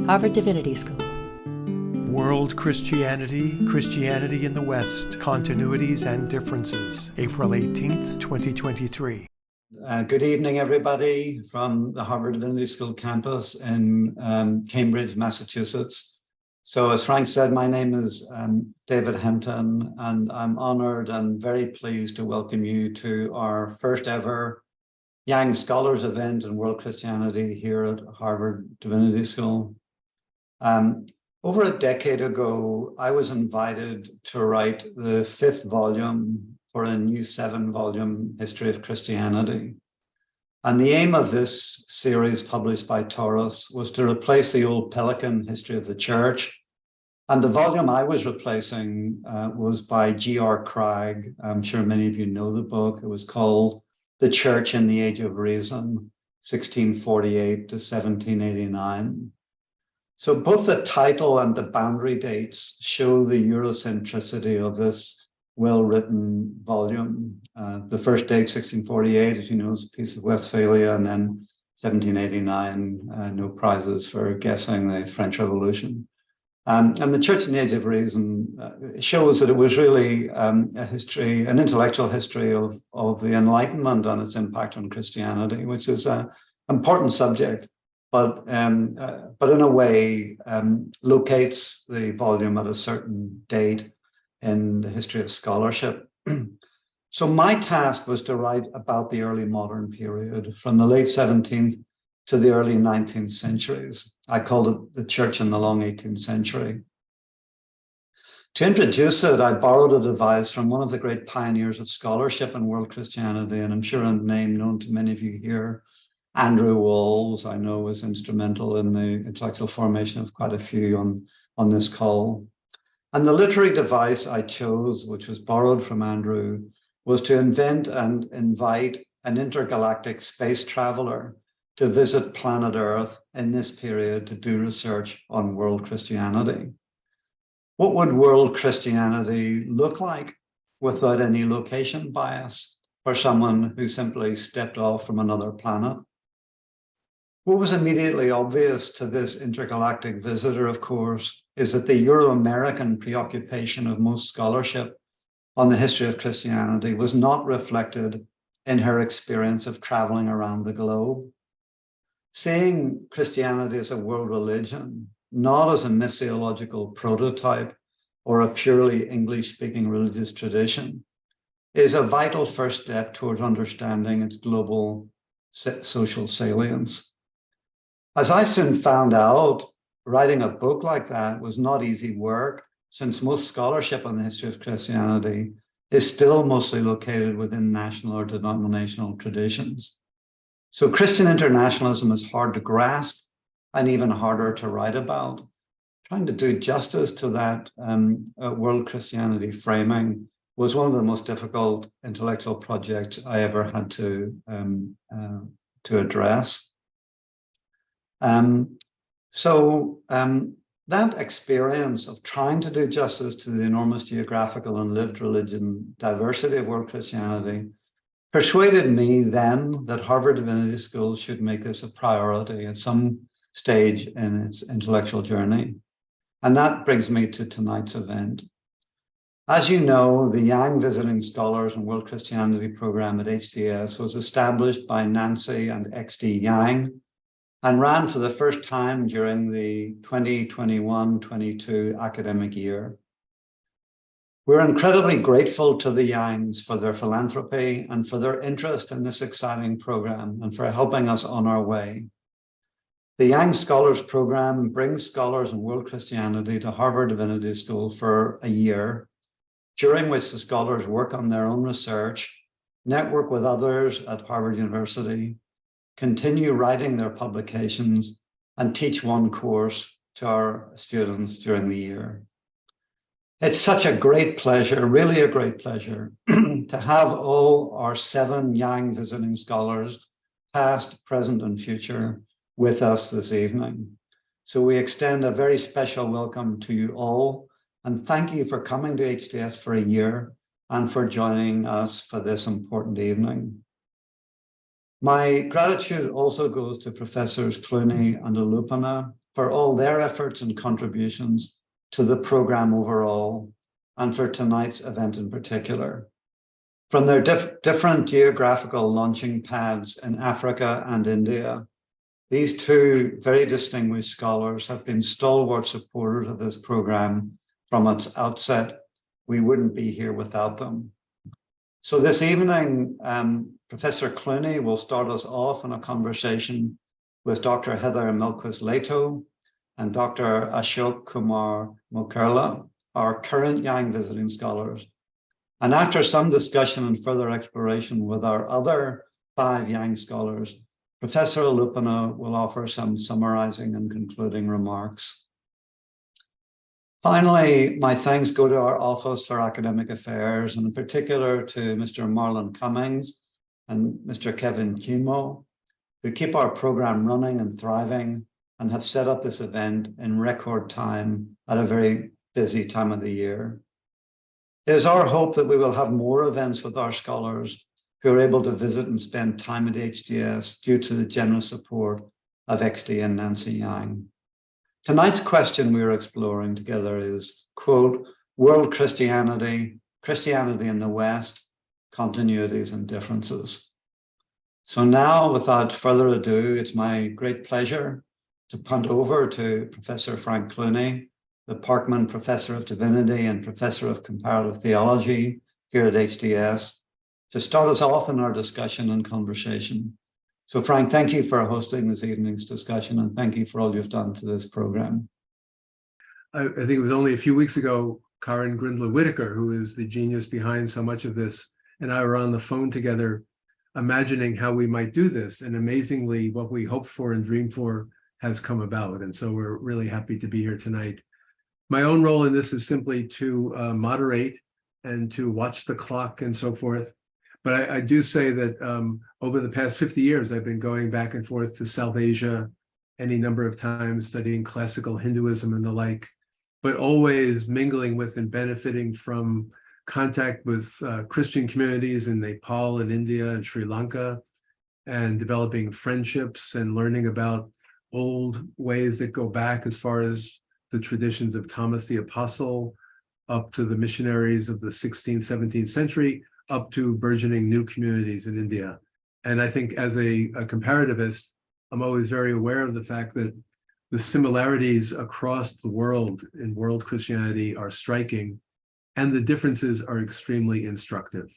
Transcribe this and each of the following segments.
Harvard Divinity School. World Christianity, Christianity in the West, Continuities and Differences, April 18th, 2023. Good evening, everybody, from the Harvard Divinity School campus in Cambridge, Massachusetts. So as Frank said, my name is David Hempton, and I'm honored and very pleased to welcome you to our first ever Young Scholars event in World Christianity here at Harvard Divinity School. Over a decade ago, I was invited to write the 5th volume for a new 7-volume history of Christianity. And the aim of this series, published by Taurus, was to replace the old Pelican History of the Church. And the volume I was replacing was by G.R. Cragg. I'm sure many of you know the book. It was called The Church in the Age of Reason, 1648 to 1789. So both the title and the boundary dates show the Eurocentricity of this well-written volume. The first date, 1648, as you know, is a Peace of Westphalia, and then 1789, no prizes for guessing the French Revolution. And the Church in the Age of Reason shows that it was really a history, an intellectual history of the Enlightenment and its impact on Christianity, which is an important subject, but in a way locates the volume at a certain date in the history of scholarship. So my task was to write about the early modern period, from the late 17th to the early 19th centuries. I called it the Church in the long 18th century. To introduce it, I borrowed a device from one of the great pioneers of scholarship in world Christianity, and I'm sure a name known to many of you here, Andrew Walls, I know, was instrumental in the intellectual formation of quite a few on this call. And the literary device I chose, which was borrowed from Andrew, was to invent and invite an intergalactic space traveler to visit planet Earth in this period to do research on world Christianity. What would world Christianity look like without any location bias for someone who simply stepped off from another planet? What was immediately obvious to this intergalactic visitor, of course, is that the Euro-American preoccupation of most scholarship on the history of Christianity was not reflected in her experience of traveling around the globe. Seeing Christianity as a world religion, not as a missiological prototype or a purely English-speaking religious tradition, is a vital first step towards understanding its global social salience. As I soon found out, writing a book like that was not easy work, since most scholarship on the history of Christianity is still mostly located within national or denominational traditions. So Christian internationalism is hard to grasp and even harder to write about. Trying to do justice to that world Christianity framing was one of the most difficult intellectual projects I ever had to address. That experience of trying to do justice to the enormous geographical and lived religion diversity of world Christianity persuaded me then that Harvard Divinity School should make this a priority at some stage in its intellectual journey. And that brings me to tonight's event. As you know, the Young Visiting Scholars in World Christianity program at HDS was established by Nancy and XD Yang and ran for the first time during the 2021-22 academic year. We're incredibly grateful to the Yangs for their philanthropy and for their interest in this exciting program and for helping us on our way. The Young Scholars Program brings scholars in world Christianity to Harvard Divinity School for a year, during which the scholars work on their own research, network with others at Harvard University, continue writing their publications, and teach one course to our students during the year. It's such a great pleasure, really a great pleasure, to have all our 7 young visiting scholars, past, present, and future, with us this evening. So we extend a very special welcome to you all, and thank you for coming to HDS for a year and for joining us for this important evening. My gratitude also goes to Professors Clooney and Olupana for all their efforts and contributions to the program overall, and for tonight's event in particular. From their different geographical launching pads in Africa and India, these two very distinguished scholars have been stalwart supporters of this program from its outset. We wouldn't be here without them. So this evening, Professor Clooney will start us off in a conversation with Dr. Heather Mellquist Lehto and Dr. Ashok Kumar Mocherla, our current Yang visiting scholars. And after some discussion and further exploration with our other 5 Yang scholars, Professor Lupina will offer some summarizing and concluding remarks. Finally, my thanks go to our Office for Academic Affairs, and in particular to Mr. Marlon Cummings and Mr. Kevin Kimo, who keep our program running and thriving and have set up this event in record time at a very busy time of the year. It is our hope that we will have more events with our scholars who are able to visit and spend time at HDS due to the generous support of XD and Nancy Yang. Tonight's question we are exploring together is, quote, World Christianity, Christianity in the West, Continuities and Differences. So now, without further ado, it's my great pleasure to punt over to Professor Frank Clooney, the Parkman Professor of Divinity and Professor of Comparative Theology here at HDS, to start us off in our discussion and conversation. So Frank, thank you for hosting this evening's discussion, and thank you for all you've done to this program. I think it was only a few weeks ago, Karen Grindler Whitaker, who is the genius behind so much of this, and I were on the phone together imagining how we might do this. And amazingly, what we hoped for and dreamed for has come about. And so we're really happy to be here tonight. My own role in this is simply to moderate and to watch the clock and so forth. But I do say that over the past 50 years, I've been going back and forth to South Asia any number of times, studying classical Hinduism and the like, but always mingling with and benefiting from contact with Christian communities in Nepal and India and Sri Lanka, and developing friendships and learning about old ways that go back as far as the traditions of Thomas the Apostle, up to the missionaries of the 16th, 17th century, up to burgeoning new communities in India. And I think as a comparativist, I'm always very aware of the fact that the similarities across the world in world Christianity are striking, and the differences are extremely instructive.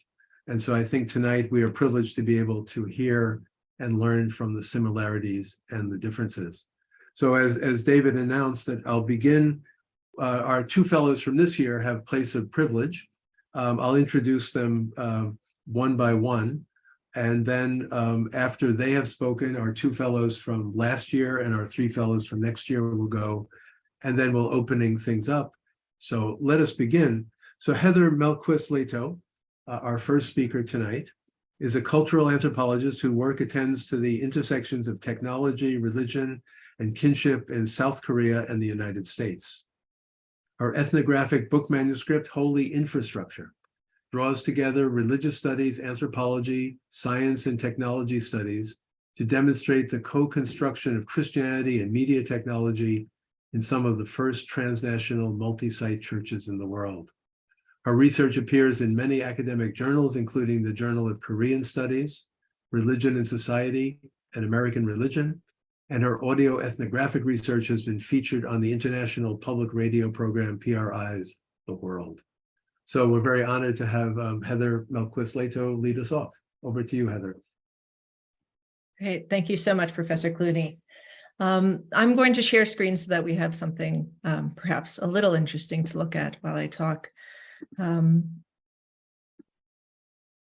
And so I think tonight we are privileged to be able to hear and learn from the similarities and the differences. So as David announced, that I'll begin, our 2 fellows from this year have place of privilege. I'll introduce them one by one. And then after they have spoken, our 2 fellows from last year and our 3 fellows from next year will go, and then we'll opening things up. So let us begin. So Heather Mellquist Lehto, our first speaker tonight, is a cultural anthropologist whose work attends to the intersections of technology, religion, and kinship in South Korea and the United States. Her ethnographic book manuscript, Holy Infrastructure, draws together religious studies, anthropology, science, and technology studies to demonstrate the co-construction of Christianity and media technology in some of the first transnational multi-site churches in the world. Her research appears in many academic journals, including the Journal of Korean Studies, Religion and Society, and American Religion, and her audio ethnographic research has been featured on the international public radio program PRI's The World. So we're very honored to have Heather Mellquist Lehto lead us off. Over to you, Heather. Great. Thank you so much, Professor Clooney. I'm going to share screen so that we have something perhaps a little interesting to look at while I talk.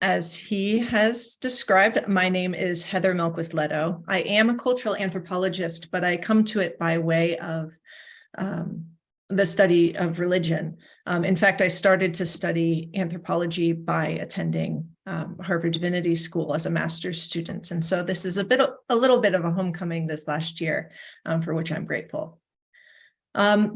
As he has described, my name is Heather Mellquist Lehto. I am a cultural anthropologist, but I come to it by way of the study of religion. In fact, I started to study anthropology by attending Harvard Divinity School as a master's student. And so this is a little bit of a homecoming this last year, for which I'm grateful.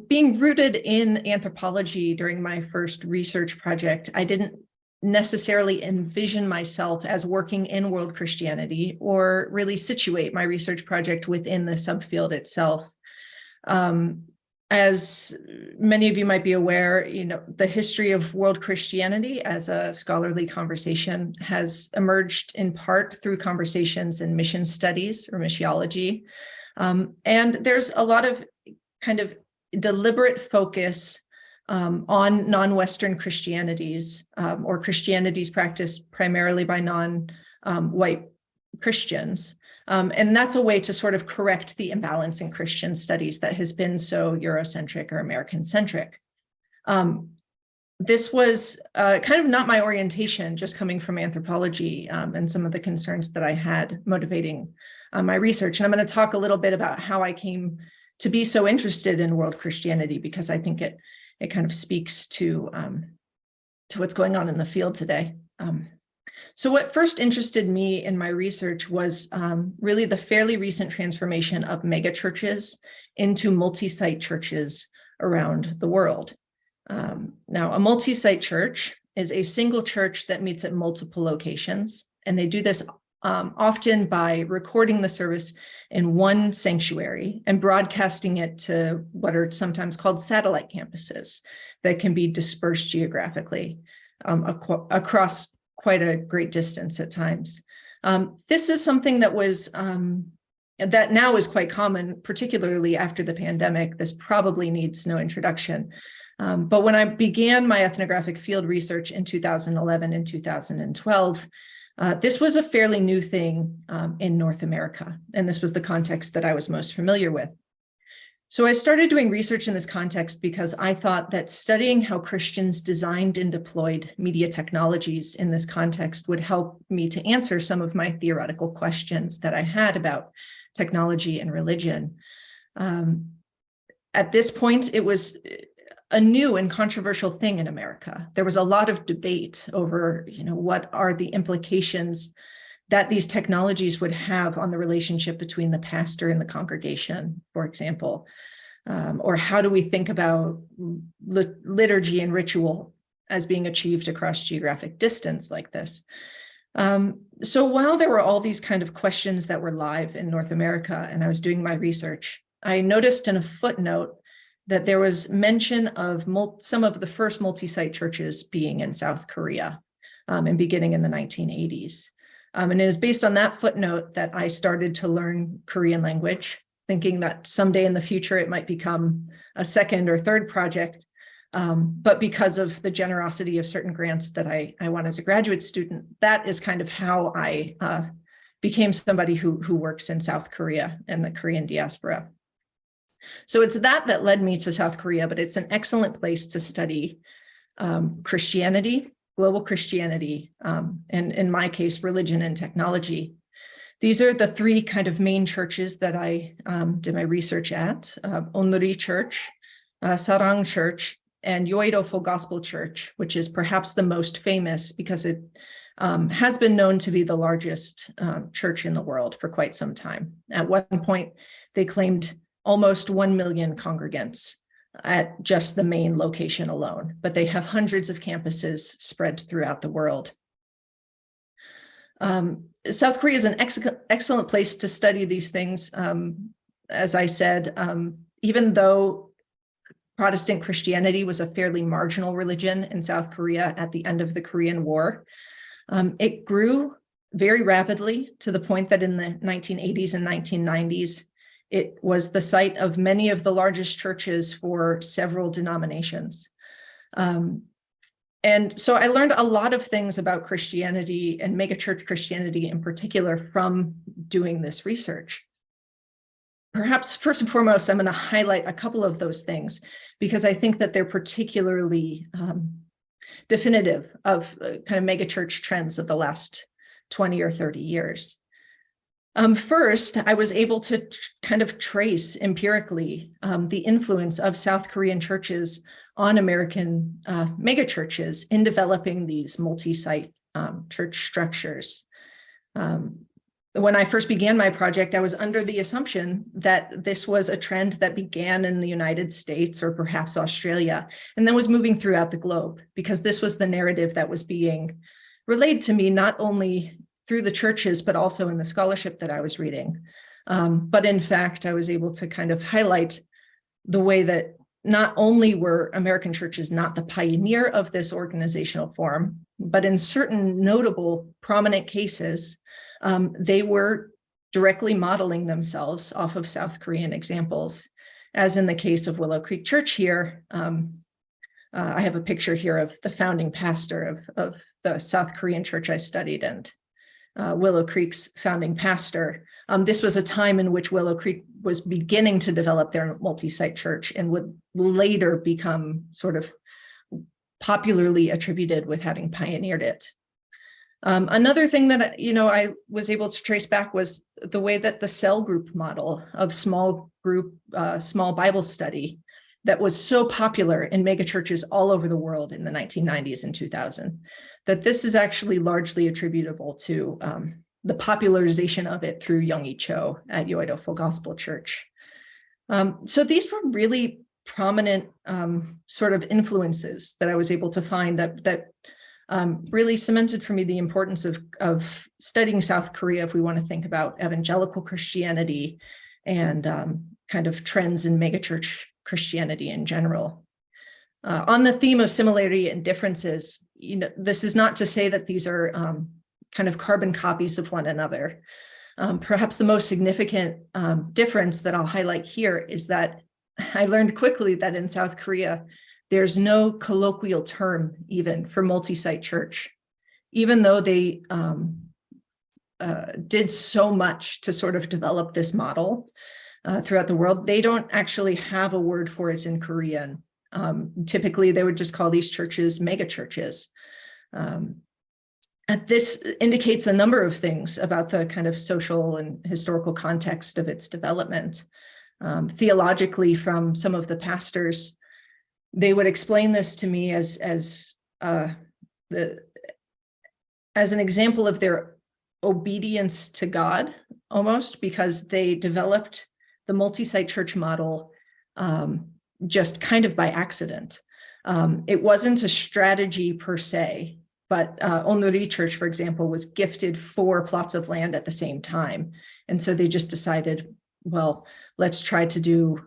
Being rooted in anthropology during my first research project, I didn't necessarily envision myself as working in world Christianity or really situate my research project within the subfield itself. As many of you might be aware, the history of world Christianity as a scholarly conversation has emerged in part through conversations in mission studies or missiology. And there's a lot of kind of deliberate focus on non-Western Christianities or Christianities practiced primarily by non-white Christians. And that's a way to sort of correct the imbalance in Christian studies that has been so Eurocentric or American-centric. This was kind of not my orientation, just coming from anthropology and some of the concerns that I had motivating my research. And I'm going to talk a little bit about how I came to be so interested in world Christianity, because I think it kind of speaks to what's going on in the field today. So what first interested me in my research was really the fairly recent transformation of megachurches into multi-site churches around the world. Now, a multi-site church is a single church that meets at multiple locations, and they do this often by recording the service in one sanctuary and broadcasting it to what are sometimes called satellite campuses that can be dispersed geographically across quite a great distance at times. This is something that was that now is quite common, particularly after the pandemic. This probably needs no introduction. But when I began my ethnographic field research in 2011 and 2012, this was a fairly new thing in North America, and this was the context that I was most familiar with. So I started doing research in this context because I thought that studying how Christians designed and deployed media technologies in this context would help me to answer some of my theoretical questions that I had about technology and religion. At this point, it was a new and controversial thing in America. There was a lot of debate over, what are the implications that these technologies would have on the relationship between the pastor and the congregation, for example, or how do we think about liturgy and ritual as being achieved across geographic distance like this. So while there were all these kind of questions that were live in North America and I was doing my research, I noticed in a footnote that there was mention of some of the first multi-site churches being in South Korea and beginning in the 1980s. And it is based on that footnote that I started to learn Korean language, thinking that someday in the future it might become a second or third project. But because of the generosity of certain grants that I won as a graduate student, that is kind of how I became somebody who works in South Korea and the Korean diaspora. So it's that led me to South Korea, but it's an excellent place to study Christianity, global Christianity, and in my case, religion and technology. These are the three kind of main churches that I did my research at: Onuri Church, Sarang Church, and Yoido Full Gospel Church, which is perhaps the most famous because it has been known to be the largest church in the world for quite some time. At one point, they claimed almost 1 million congregants at just the main location alone, but they have hundreds of campuses spread throughout the world. South Korea is an excellent place to study these things. As I said, even though Protestant Christianity was a fairly marginal religion in South Korea at the end of the Korean War, it grew very rapidly to the point that in the 1980s and 1990s, it was the site of many of the largest churches for several denominations. And so I learned a lot of things about Christianity and megachurch Christianity in particular from doing this research. Perhaps first and foremost, I'm going to highlight a couple of those things because I think that they're particularly definitive of kind of megachurch trends of the last 20 or 30 years. First, I was able to kind of trace empirically the influence of South Korean churches on American megachurches in developing these multi-site church structures. When I first began my project, I was under the assumption that this was a trend that began in the United States or perhaps Australia, and then was moving throughout the globe, because this was the narrative that was being relayed to me, not only through the churches, but also in the scholarship that I was reading. But in fact, I was able to kind of highlight the way that not only were American churches not the pioneer of this organizational form, but in certain notable prominent cases, they were directly modeling themselves off of South Korean examples, as in the case of Willow Creek Church here. I have a picture here of the founding pastor of the South Korean church I studied, and Willow Creek's founding pastor. This was a time in which Willow Creek was beginning to develop their multi-site church and would later become sort of popularly attributed with having pioneered it. Another thing that I was able to trace back was the way that the cell group model of small Bible study that was so popular in megachurches all over the world in the 1990s and 2000, that this is actually largely attributable to the popularization of it through Young-E Cho at Yoido Full Gospel Church. So these were really prominent sort of influences that I was able to find that really cemented for me the importance of studying South Korea if we want to think about evangelical Christianity and kind of trends in megachurch Christianity in general. On the theme of similarity and differences, this is not to say that these are kind of carbon copies of one another. Perhaps the most significant difference that I'll highlight here is that I learned quickly that in South Korea, there's no colloquial term even for multi-site church, even though they did so much to sort of develop this model throughout the world. They don't actually have a word for it in Korean. Typically, they would just call these churches mega churches. This indicates a number of things about the kind of social and historical context of its development. Theologically, from some of the pastors, they would explain this to me as an example of their obedience to God, almost, because they developed the multi-site church model just kind of by accident. It wasn't a strategy per se, but Onuri Church, for example, was gifted 4 plots of land at the same time. And so they just decided, well, let's try to do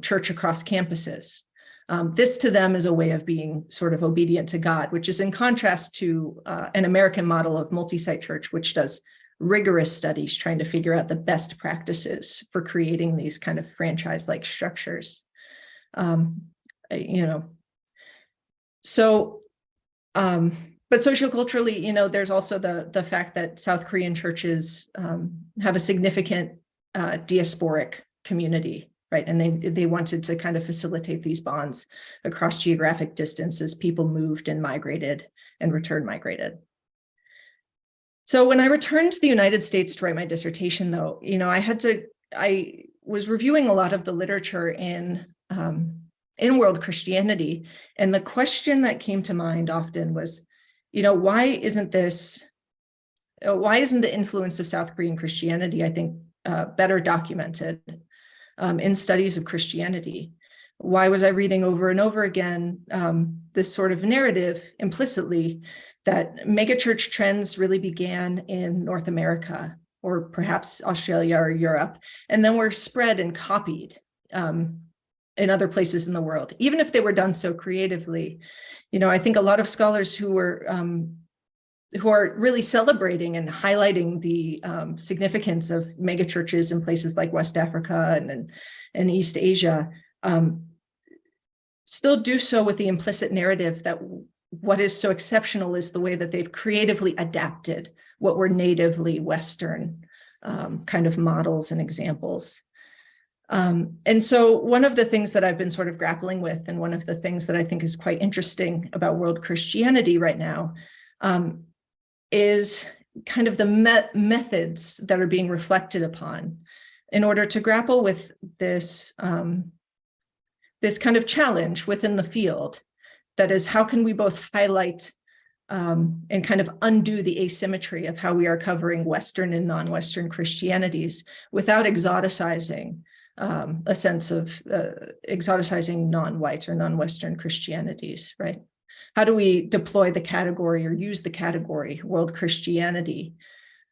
church across campuses. This to them is a way of being sort of obedient to God, which is in contrast to an American model of multi-site church, which does rigorous studies trying to figure out the best practices for creating these kind of franchise-like structures. But socioculturally, there's also the fact that South Korean churches have a significant diasporic community, right? And they wanted to kind of facilitate these bonds across geographic distances. People moved and migrated and return migrated. So when I returned to the United States to write my dissertation, though, I was reviewing a lot of the literature in world Christianity. And the question that came to mind often was, why isn't the influence of South Korean Christianity, I think, better documented in studies of Christianity? Why was I reading over and over again this sort of narrative implicitly that megachurch trends really began in North America, or perhaps Australia or Europe, and then were spread and copied in other places in the world, even if they were done so creatively? I think a lot of scholars who are really celebrating and highlighting the significance of megachurches in places like West Africa and East Asia still do so with the implicit narrative that what is so exceptional is the way that they've creatively adapted what were natively Western kind of models and examples. And so one of the things that I've been sort of grappling with, and one of the things that I think is quite interesting about world Christianity right now, is kind of the methods that are being reflected upon in order to grapple with this, this kind of challenge within the field. That is, how can we both highlight and kind of undo the asymmetry of how we are covering Western and non-Western Christianities without exoticizing a sense of exoticizing non-white or non-Western Christianities, right? How do we deploy the category or use the category world Christianity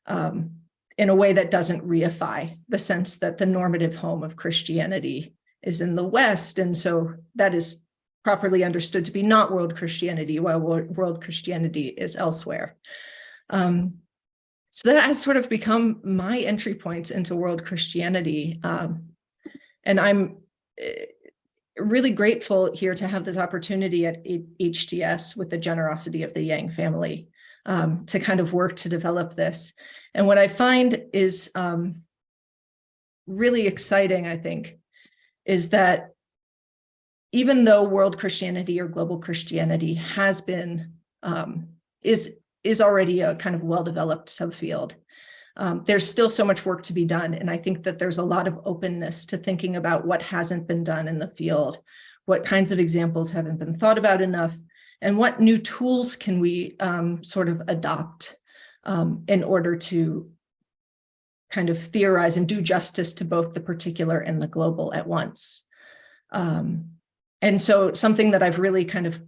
in a way that doesn't reify the sense that the normative home of Christianity is in the West. And so that is properly understood to be not world Christianity, while world Christianity is elsewhere. So that has sort of become my entry point into world Christianity. And I'm really grateful here to have this opportunity at HDS with the generosity of the Yang family to kind of work to develop this. And what I find is really exciting, I think, is that even though world Christianity or global Christianity has been, is already a kind of well-developed subfield, there's still so much work to be done. And I think that there's a lot of openness to thinking about what hasn't been done in the field, what kinds of examples haven't been thought about enough, and what new tools can we sort of adopt in order to kind of theorize and do justice to both the particular and the global at once. And so something that I've really kind of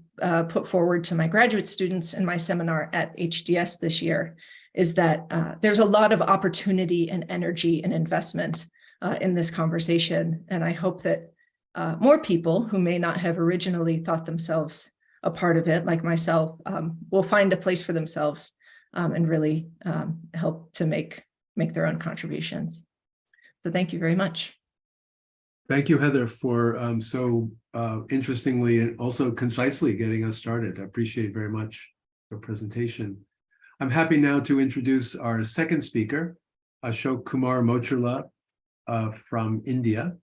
put forward to my graduate students in my seminar at HDS this year is that there's a lot of opportunity and energy and investment in this conversation. And I hope that more people who may not have originally thought themselves a part of it, like myself, will find a place for themselves and really help to make their own contributions. So thank you very much. Thank you, Heather, for so interestingly and also concisely getting us started. I appreciate very much your presentation. I'm happy now to introduce our second speaker, Ashok Kumar Mocherla from India.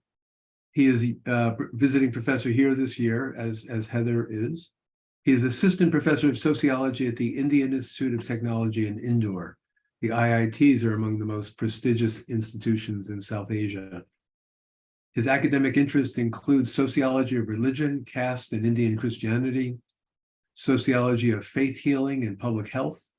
He is a visiting professor here this year, as Heather is. He is assistant professor of sociology at the Indian Institute of Technology in Indore. The IITs are among the most prestigious institutions in South Asia. His academic interests include sociology of religion, caste, and Indian Christianity, sociology of faith healing and public health.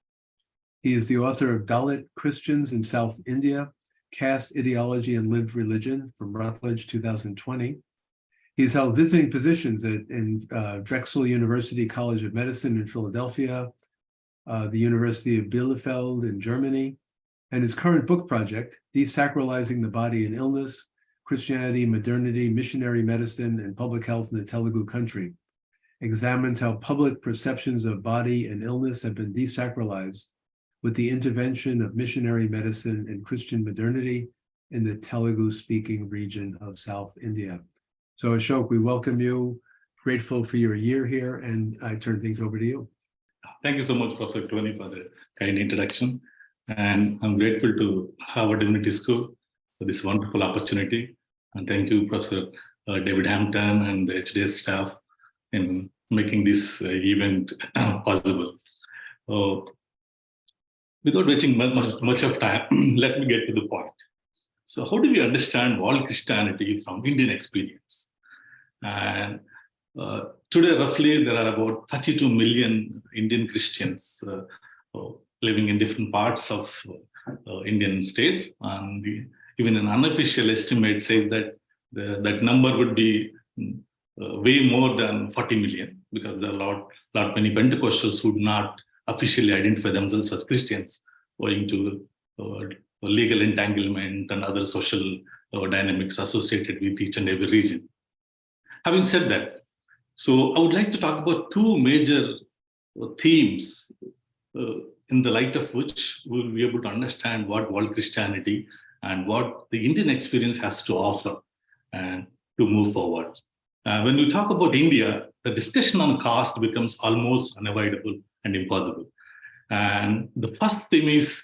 He is the author of Dalit Christians in South India, Caste, Ideology, and Lived Religion from Routledge 2020. He's held visiting positions in Drexel University College of Medicine in Philadelphia, the University of Bielefeld in Germany, and his current book project, Desacralizing the Body in Illness, Christianity, Modernity, Missionary Medicine, and Public Health in the Telugu Country, examines how public perceptions of body and illness have been desacralized with the intervention of missionary medicine and Christian modernity in the Telugu-speaking region of South India. So Ashok, we welcome you, grateful for your year here, and I turn things over to you. Thank you so much, Professor Clooney, for the kind introduction. And I'm grateful to Harvard Divinity School for this wonderful opportunity. And thank you, Professor David Hampton and the HDS staff in making this event possible. Without wasting much of time, let me get to the point. So how do we understand world Christianity from Indian experience? And today, roughly, there are about 32 million Indian Christians living in different parts of Indian states. And even an unofficial estimate says that that number would be way more than 40 million, because there are a lot many Pentecostals who do not officially identify themselves as Christians, owing to legal entanglement and other social dynamics associated with each and every region. Having said that, so I would like to talk about two major themes in the light of which we'll be able to understand what world Christianity and what the Indian experience has to offer and to move forward. When we talk about India, the discussion on caste becomes almost unavoidable and impossible. And the first theme is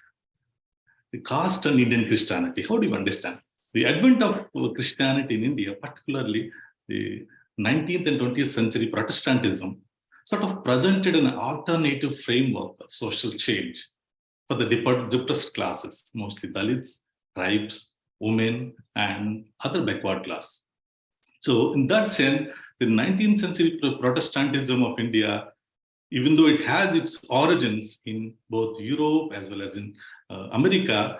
the caste and Indian Christianity. How do you understand? The advent of Christianity in India, particularly the 19th and 20th century Protestantism, sort of presented an alternative framework of social change for the depressed classes, mostly Dalits, tribes, women, and other backward class. So in that sense, the 19th century Protestantism of India, even though it has its origins in both Europe as well as in America,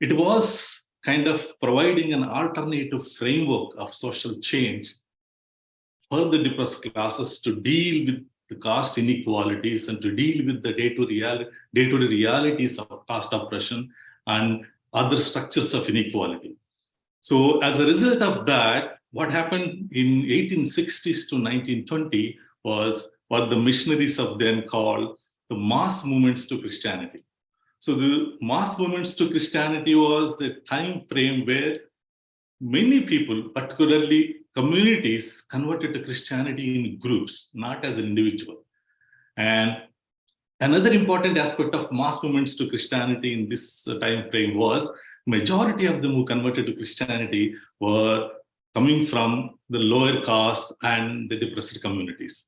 it was kind of providing an alternative framework of social change for the depressed classes to deal with the caste inequalities and to deal with the day-to-day realities of caste oppression and other structures of inequality. So as a result of that, what happened in 1860s to 1920 was what the missionaries of then called the mass movements to Christianity. So the mass movements to Christianity was a time frame where many people, particularly communities, converted to Christianity in groups, not as an individual. And another important aspect of mass movements to Christianity in this time frame was majority of them who converted to Christianity were coming from the lower caste and the depressed communities.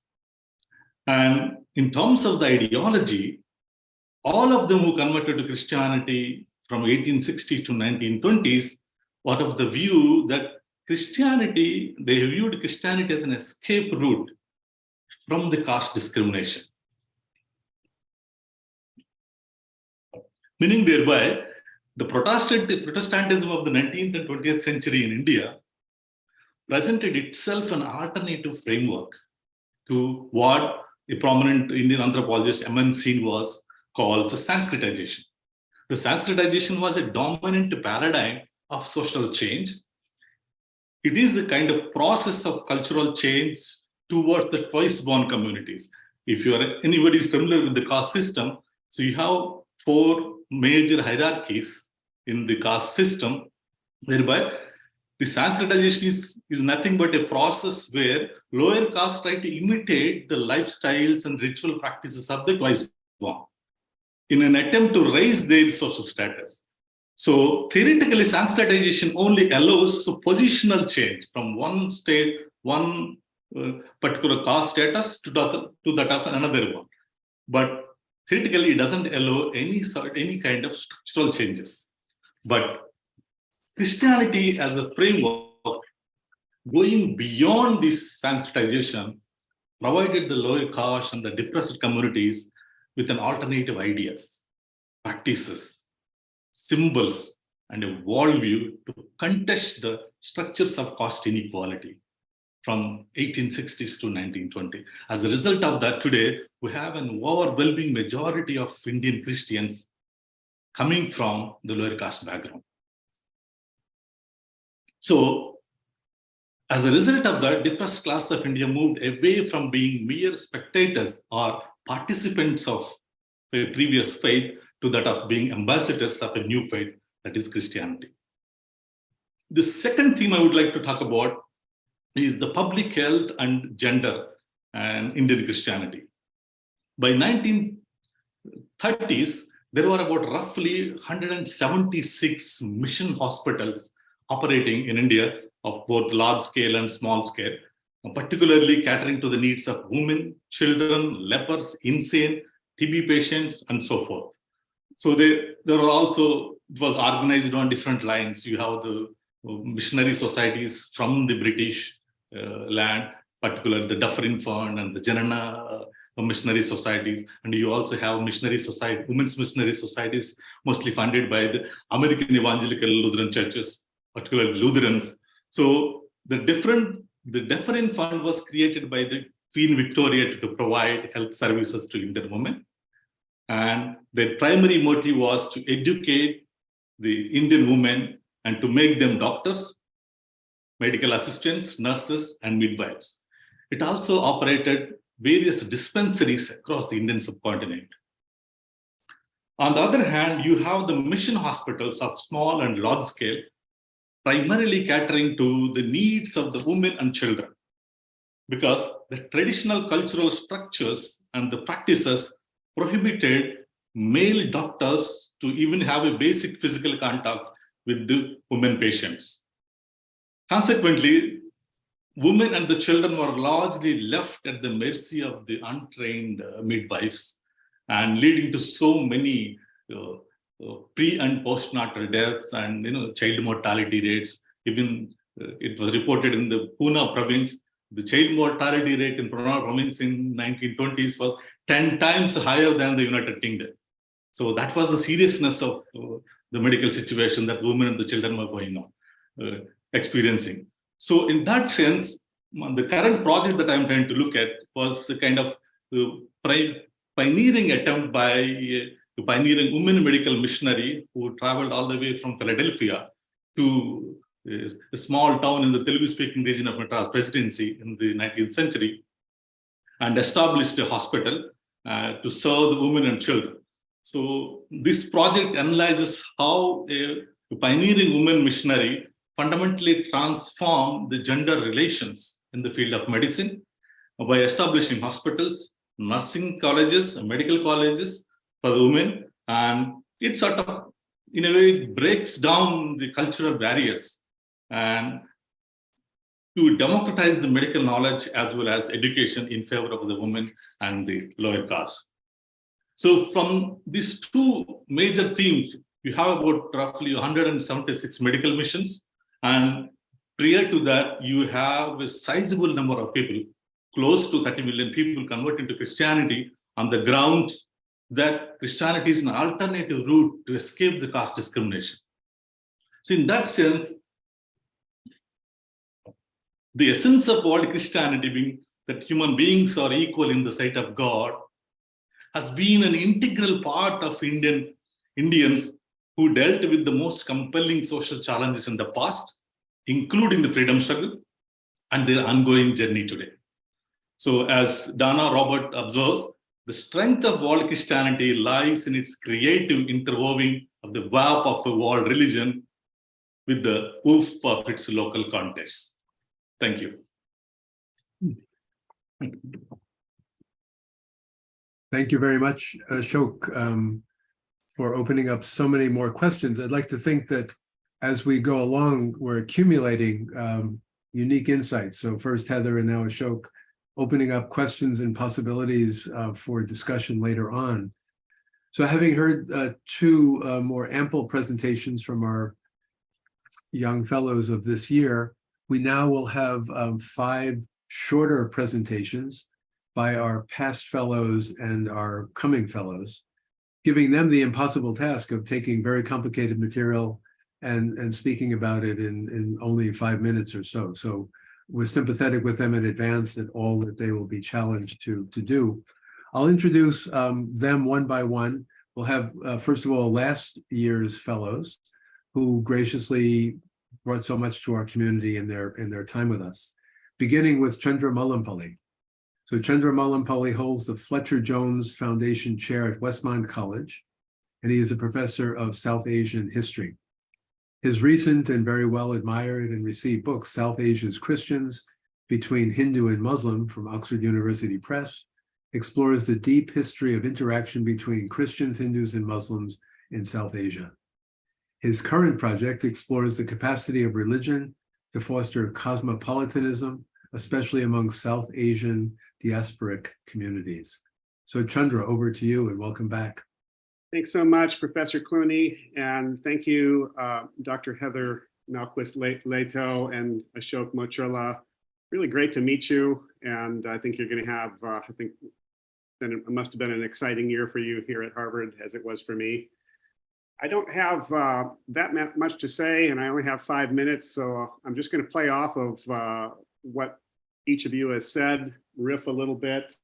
And in terms of the ideology, all of them who converted to Christianity from 1860 to 1920s were of the view that Christianity, they viewed Christianity as an escape route from the caste discrimination. Meaning thereby, the Protestantism of the 19th and 20th century in India presented itself an alternative framework to what a prominent Indian anthropologist, M.N. Singh, was called the Sanskritization. The Sanskritization was a dominant paradigm of social change. It is a kind of process of cultural change towards the twice-born communities. If anybody is familiar with the caste system, so you have 4 major hierarchies in the caste system, whereby the Sanskritization is nothing but a process where lower castes try to imitate the lifestyles and ritual practices of the twice-born in an attempt to raise their social status. So theoretically, Sanskritization only allows positional change from one state, one particular caste status to that of another one. But theoretically, it doesn't allow any kind of structural changes. But Christianity as a framework, going beyond this Sanskritization, provided the lower caste and the depressed communities with an alternative ideas, practices, symbols, and a worldview to contest the structures of caste inequality from 1860s to 1920. As a result of that, today, we have an overwhelming majority of Indian Christians coming from the lower caste background. So, as a result of that, depressed class of India moved away from being mere spectators or participants of a previous faith to that of being ambassadors of a new faith, that is Christianity. The second theme I would like to talk about is the public health and gender and Indian Christianity. By 1930s, there were about roughly 176 mission hospitals operating in India of both large scale and small scale, particularly catering to the needs of women, children, lepers, insane, TB patients, and so forth. So there were also, it was organized on different lines. You have the missionary societies from the British land, particularly the Dufferin Fund and the Janana missionary societies. And you also have missionary society, women's missionary societies, mostly funded by the American Evangelical Lutheran churches, particularly Lutherans. So the Dufferin Fund was created by the Queen Victoria to provide health services to Indian women. And their primary motive was to educate the Indian women and to make them doctors, medical assistants, nurses, and midwives. It also operated various dispensaries across the Indian subcontinent. On the other hand, you have the mission hospitals of small and large scale, primarily catering to the needs of the women and children, because the traditional cultural structures and the practices prohibited male doctors to even have a basic physical contact with the women patients. Consequently, women and the children were largely left at the mercy of the untrained midwives, and leading to so many pre and postnatal deaths and child mortality rates. Even it was reported in the Pune province, the child mortality rate in Pune province in 1920s was 10 times higher than the United Kingdom. So that was the seriousness of the medical situation that women and the children were going on, experiencing. So in that sense, the current project that I'm trying to look at was a kind of pioneering attempt by a pioneering women medical missionary who traveled all the way from Philadelphia to a small town in the Telugu-speaking region of Madras Presidency in the 19th century, and established a hospital to serve the women and children. So this project analyzes how a pioneering woman missionary fundamentally transformed the gender relations in the field of medicine by establishing hospitals, nursing colleges, and medical colleges for women. And it sort of, in a way, breaks down the cultural barriers and to democratize the medical knowledge as well as education in favor of the women and the lower caste. So from these two major themes, you have about roughly 176 medical missions. And prior to that, you have a sizable number of people, close to 30 million people converting to Christianity on the grounds that Christianity is an alternative route to escape the caste discrimination. So in that sense, the essence of world Christianity being that human beings are equal in the sight of God has been an integral part of Indians who dealt with the most compelling social challenges in the past, including the freedom struggle and their ongoing journey today. So as Dana Robert observes, the strength of world Christianity lies in its creative interweaving of the web of a world religion with the woof of its local context. Thank you. Thank you very much, Ashok, for opening up so many more questions. I'd like to think that as we go along, we're accumulating unique insights. So first Heather and now Ashok, opening up questions and possibilities for discussion later on. So having heard two more ample presentations from our young fellows of this year, we now will have 5 shorter presentations by our past fellows and our coming fellows, giving them the impossible task of taking very complicated material and speaking about it in only 5 minutes or so. So we're sympathetic with them in advance at all that they will be challenged to do. I'll introduce them one by one. We'll have, first of all, last year's fellows who graciously brought so much to our community in their time with us, beginning with Chandra Mallampalli. So Chandra Mallampalli holds the Fletcher Jones Foundation Chair at Westmont College, and he is a professor of South Asian history. His recent and very well admired and received book, South Asia's Christians Between Hindu and Muslim, from Oxford University Press, explores the deep history of interaction between Christians, Hindus, and Muslims in South Asia. His current project explores the capacity of religion to foster cosmopolitanism, especially among South Asian diasporic communities. So Chandra, over to you and welcome back. Thanks so much, Professor Clooney, and thank you, Dr. Heather Mellquist Lehto and Ashok Mocherla. Really great to meet you, and I think you're going to have, it must have been an exciting year for you here at Harvard, as it was for me. I don't have that much to say, and I only have 5 minutes, so I'm just going to play off of what each of you has said, riff a little bit.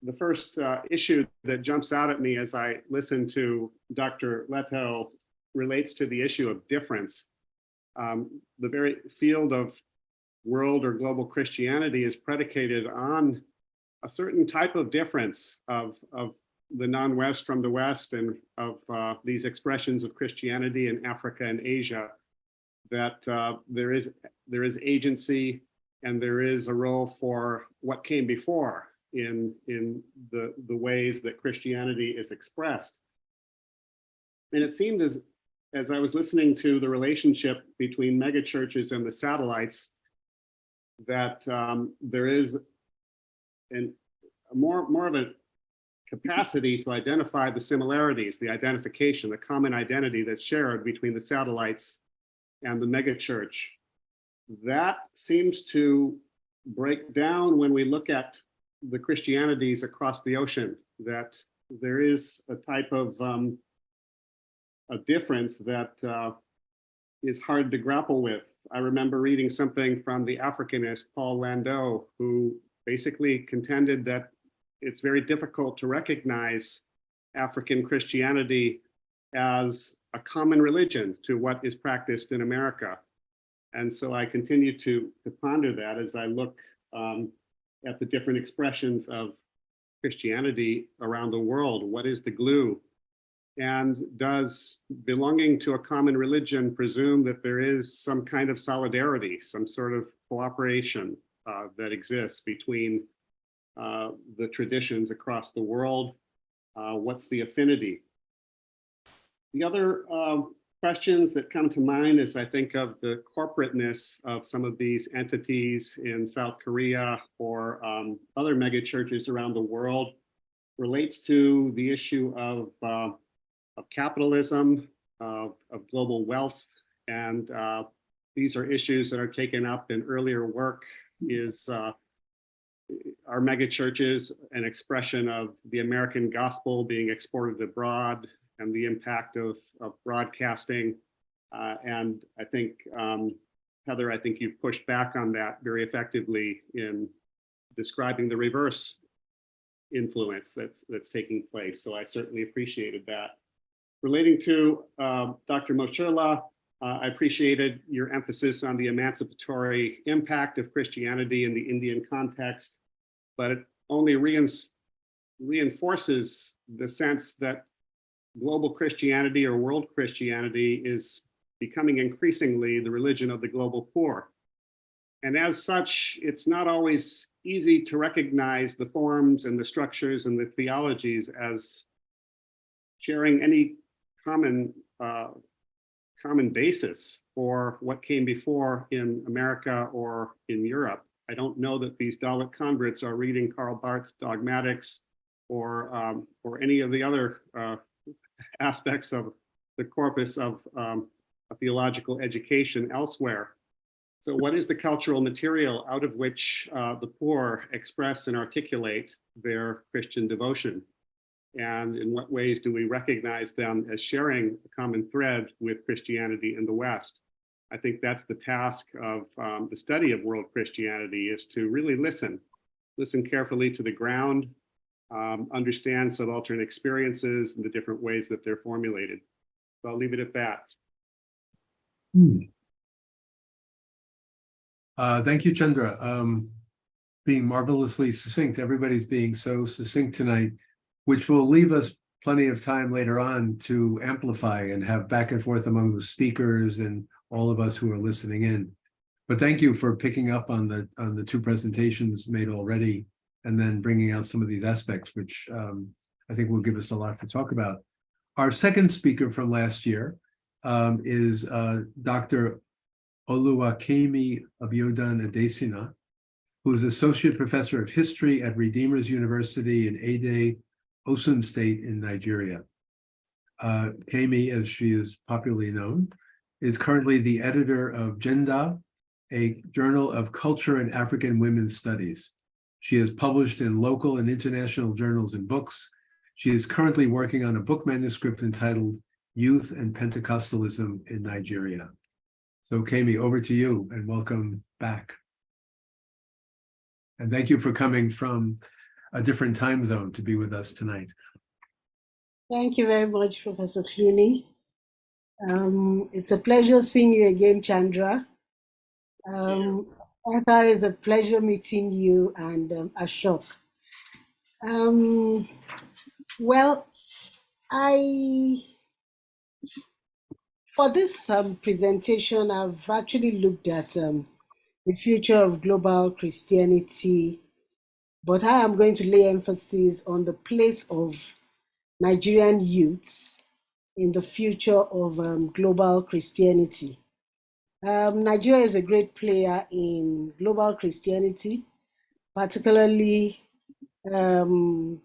The first issue that jumps out at me as I listen to Dr. Lehto relates to the issue of difference. The very field of world or global Christianity is predicated on a certain type of difference of the non-West from the West, and of these expressions of Christianity in Africa and Asia, that there is agency and there is a role for what came before in the ways that Christianity is expressed. And it seemed as I was listening to the relationship between megachurches and the satellites, that there is more of a capacity to identify the similarities, the identification, the common identity that's shared between the satellites and the megachurch. That seems to break down when we look at the Christianities across the ocean, that there is a type of a difference that is hard to grapple with. I remember reading something from the Africanist Paul Landau, who basically contended that it's very difficult to recognize African Christianity as a common religion to what is practiced in America. And so I continue to ponder that as I look at the different expressions of Christianity around the world. What is the glue? And does belonging to a common religion presume that there is some kind of solidarity, some sort of cooperation that exists between the traditions across the world? What's the affinity? The other questions that come to mind as I think of the corporateness of some of these entities in South Korea or other megachurches around the world relates to the issue of capitalism, of global wealth, and these are issues that are taken up in earlier work. Is our megachurches an expression of the American gospel being exported abroad and the impact of broadcasting? And I think, Heather, I think you've pushed back on that very effectively in describing the reverse influence that's taking place. So I certainly appreciated that. Relating to Dr. Mocherla, I appreciated your emphasis on the emancipatory impact of Christianity in the Indian context, but it only reinforces the sense that global Christianity or world Christianity is becoming increasingly the religion of the global poor. And as such, it's not always easy to recognize the forms and the structures and the theologies as sharing any common basis for what came before in America or in Europe. I don't know that these Dalit converts are reading Karl Barth's Dogmatics or any of the other aspects of the corpus of a theological education elsewhere. So what is the cultural material out of which the poor express and articulate their Christian devotion? And in what ways do we recognize them as sharing a common thread with Christianity in the West? I think that's the task of the study of world Christianity, is to really listen carefully to the ground, understand subaltern experiences and the different ways that they're formulated. So I'll leave it at that. Thank you, Chandra. Being marvelously succinct. Everybody's being so succinct tonight, which will leave us plenty of time later on to amplify and have back and forth among the speakers and all of us who are listening in. But thank you for picking up on the two presentations made already, and then bringing out some of these aspects, which I think will give us a lot to talk about. Our second speaker from last year is Dr. Oluwakemi Abiodun Adesina, who is Associate Professor of History at Redeemers University in Ede, Osun State in Nigeria. Kemi, as she is popularly known, is currently the editor of Genda, a journal of culture and African women's studies. She has published in local and international journals and books. She is currently working on a book manuscript entitled Youth and Pentecostalism in Nigeria. So Kemi, over to you, and welcome back. And thank you for coming from a different time zone to be with us tonight. Thank you very much, Professor Clooney. It's a pleasure seeing you again, Chandra. Etha, it's a pleasure meeting you, and Ashok. Well, for this presentation, I've actually looked at the future of global Christianity, but I am going to lay emphasis on the place of Nigerian youths in the future of global Christianity. Nigeria is a great player in global Christianity, particularly within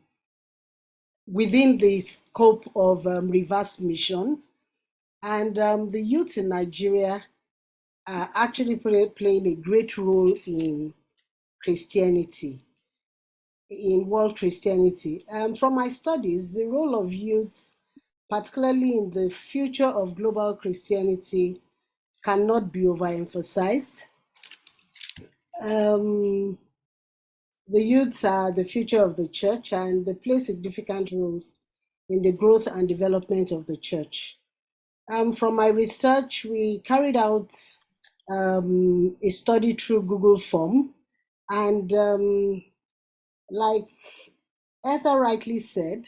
the scope of reverse mission. And the youth in Nigeria are actually playing a great role in Christianity, in world Christianity. From my studies, the role of youth, particularly in the future of global Christianity, cannot be overemphasized. The youths are the future of the church, and they play significant roles in the growth and development of the church. From my research, we carried out a study through Google Form. And like Ethel rightly said,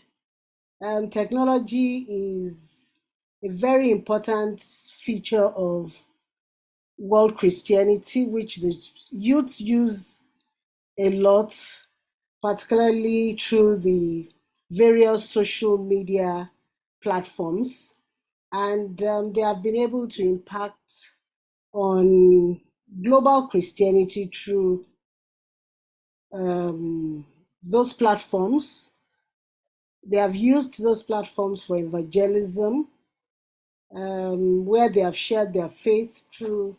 technology is a very important feature of world Christianity, which the youth use a lot, particularly through the various social media platforms. And they have been able to impact on global Christianity through those platforms. They have used those platforms for evangelism, where they have shared their faith through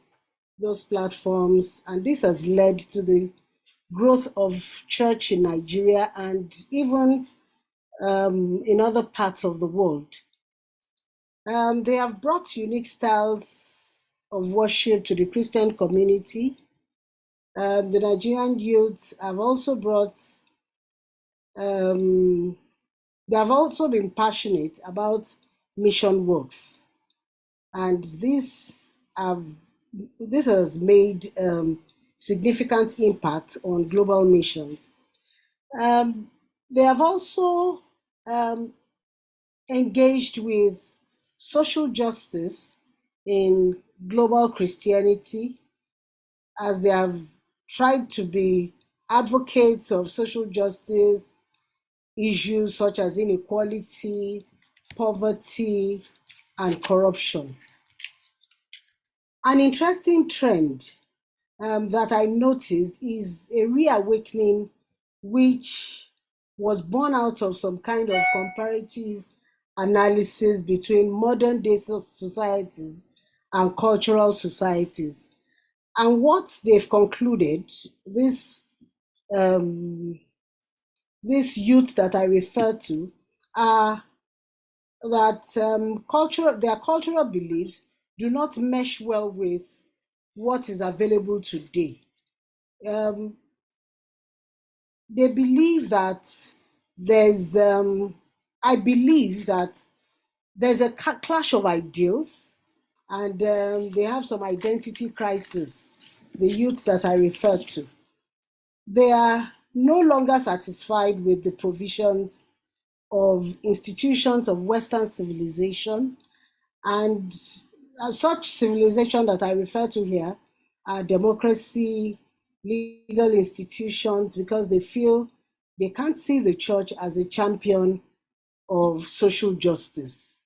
those platforms. And this has led to the growth of church in Nigeria and even in other parts of the world. They have brought unique styles of worship to the Christian community. The Nigerian youths have also brought, they have also been passionate about mission works. And this has made significant impact on global missions. They have also engaged with social justice in global Christianity, as they have tried to be advocates of social justice issues such as inequality, poverty, and corruption. An interesting trend that I noticed is a reawakening which was born out of some kind of comparative analysis between modern day societies and cultural societies. And what they've concluded, this youth that I refer to, are that their cultural beliefs do not mesh well with what is available today. They believe that I believe that there's a clash of ideals, and they have some identity crisis, the youths that I refer to. They are no longer satisfied with the provisions of institutions of Western civilization, and such civilization that I refer to here are democracy, legal institutions, because they feel they can't see the church as a champion of social justice.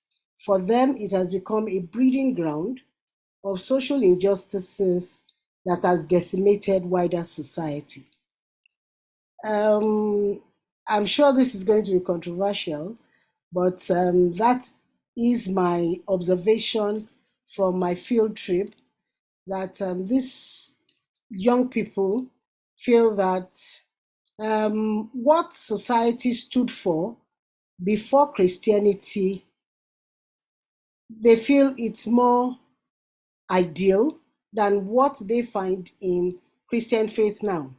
For them, it has become a breeding ground of social injustices that has decimated wider society. I'm sure this is going to be controversial, but that is my observation from my field trip, that these young people feel that what society stood for before Christianity, they feel it's more ideal than what they find in Christian faith now.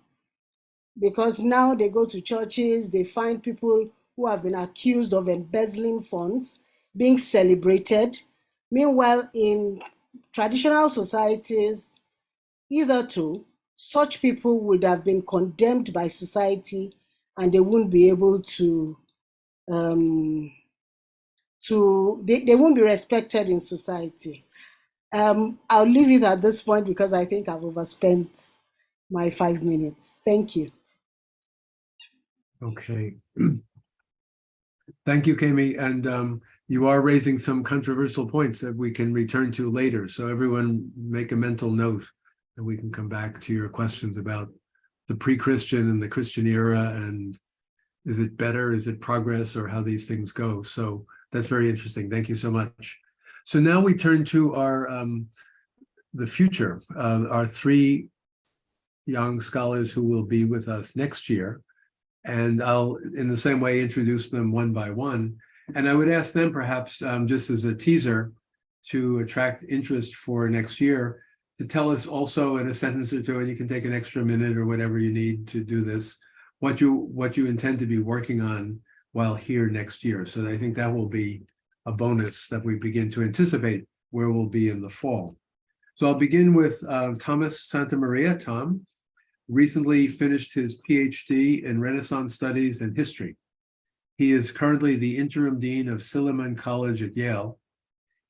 Because now they go to churches, they find people who have been accused of embezzling funds being celebrated. Meanwhile, in traditional societies, either such people would have been condemned by society and they wouldn't be able to they won't be respected in society. I'll leave it at this point because I think I've overspent my 5 minutes. Thank you. Okay. Thank you, Kemi. And you are raising some controversial points that we can return to later. So everyone make a mental note and we can come back to your questions about the pre-Christian and the Christian era, and is it better, is it progress, or how these things go. So that's very interesting. Thank you so much. So now we turn to our the future, our three young scholars who will be with us next year. And I'll, in the same way, introduce them one by one. And I would ask them perhaps, just as a teaser, to attract interest for next year, to tell us also in a sentence or two, and you can take an extra minute or whatever you need to do this, what you intend to be working on while here next year. So I think that will be a bonus that we begin to anticipate where we'll be in the fall. So I'll begin with Thomas Santamaria. Tom recently finished his PhD in Renaissance Studies and History. He is currently the interim dean of Silliman College at Yale.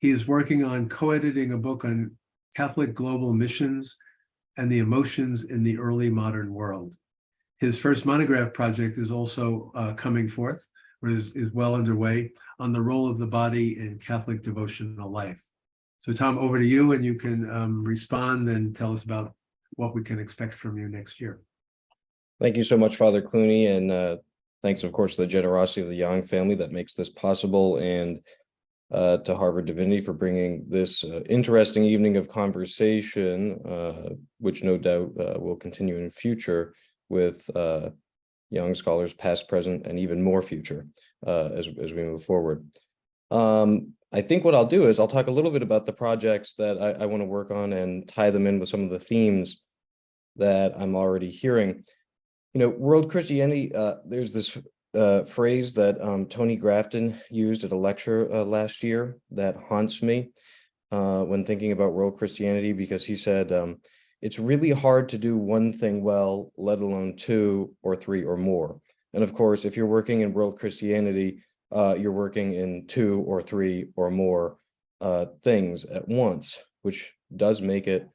He is working on co-editing a book on Catholic global missions and the emotions in the early modern world. His first monograph project is also coming forth, or is well underway, on the role of the body in Catholic devotional life. So Tom, over to you, and you can respond and tell us about what we can expect from you next year. Thank you so much, Father Clooney, and thanks, of course, to the generosity of the Young family that makes this possible, and to Harvard Divinity for bringing this interesting evening of conversation, which no doubt will continue in the future with young scholars, past, present, and even more future as we move forward. I think what I'll do is I'll talk a little bit about the projects that I want to work on and tie them in with some of the themes that I'm already hearing. You know, world Christianity, there's this phrase that Tony Grafton used at a lecture last year that haunts me when thinking about world Christianity, because he said, it's really hard to do one thing well, let alone two or three or more. And of course, if you're working in world Christianity, you're working in two or three or more things at once, which does make it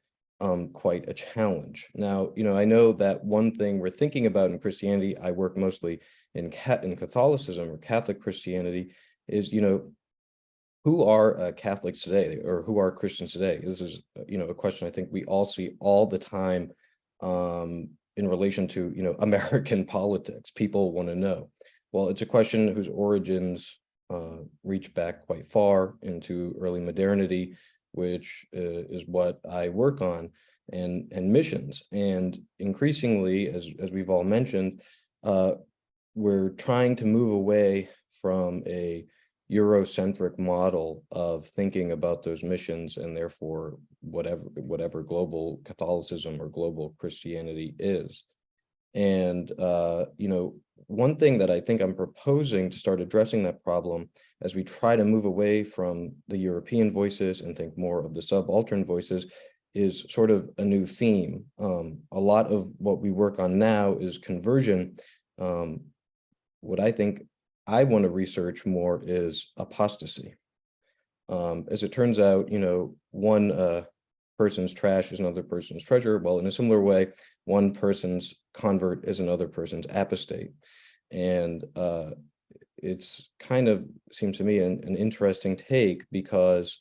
quite a challenge. Now, you know, I know that one thing we're thinking about in Christianity, I work mostly in Catholicism or Catholic Christianity, is, you know, who are Catholics today, or who are Christians today? This is, you know, a question I think we all see all the time in relation to, you know, American politics. People want to know. Well, it's a question whose origins reach back quite far into early modernity, which is what I work on, and missions. And increasingly, as we've all mentioned, we're trying to move away from a Eurocentric model of thinking about those missions, and therefore whatever global Catholicism or global Christianity is. And you know, one thing that I think I'm proposing to start addressing that problem as we try to move away from the European voices and think more of the subaltern voices is sort of a new theme. A lot of what we work on now is conversion. What I think I want to research more is apostasy. As it turns out, you know, one person's trash is another person's treasure. Well, in a similar way, one person's convert is another person's apostate. And it's kind of, seems to me, an interesting take, because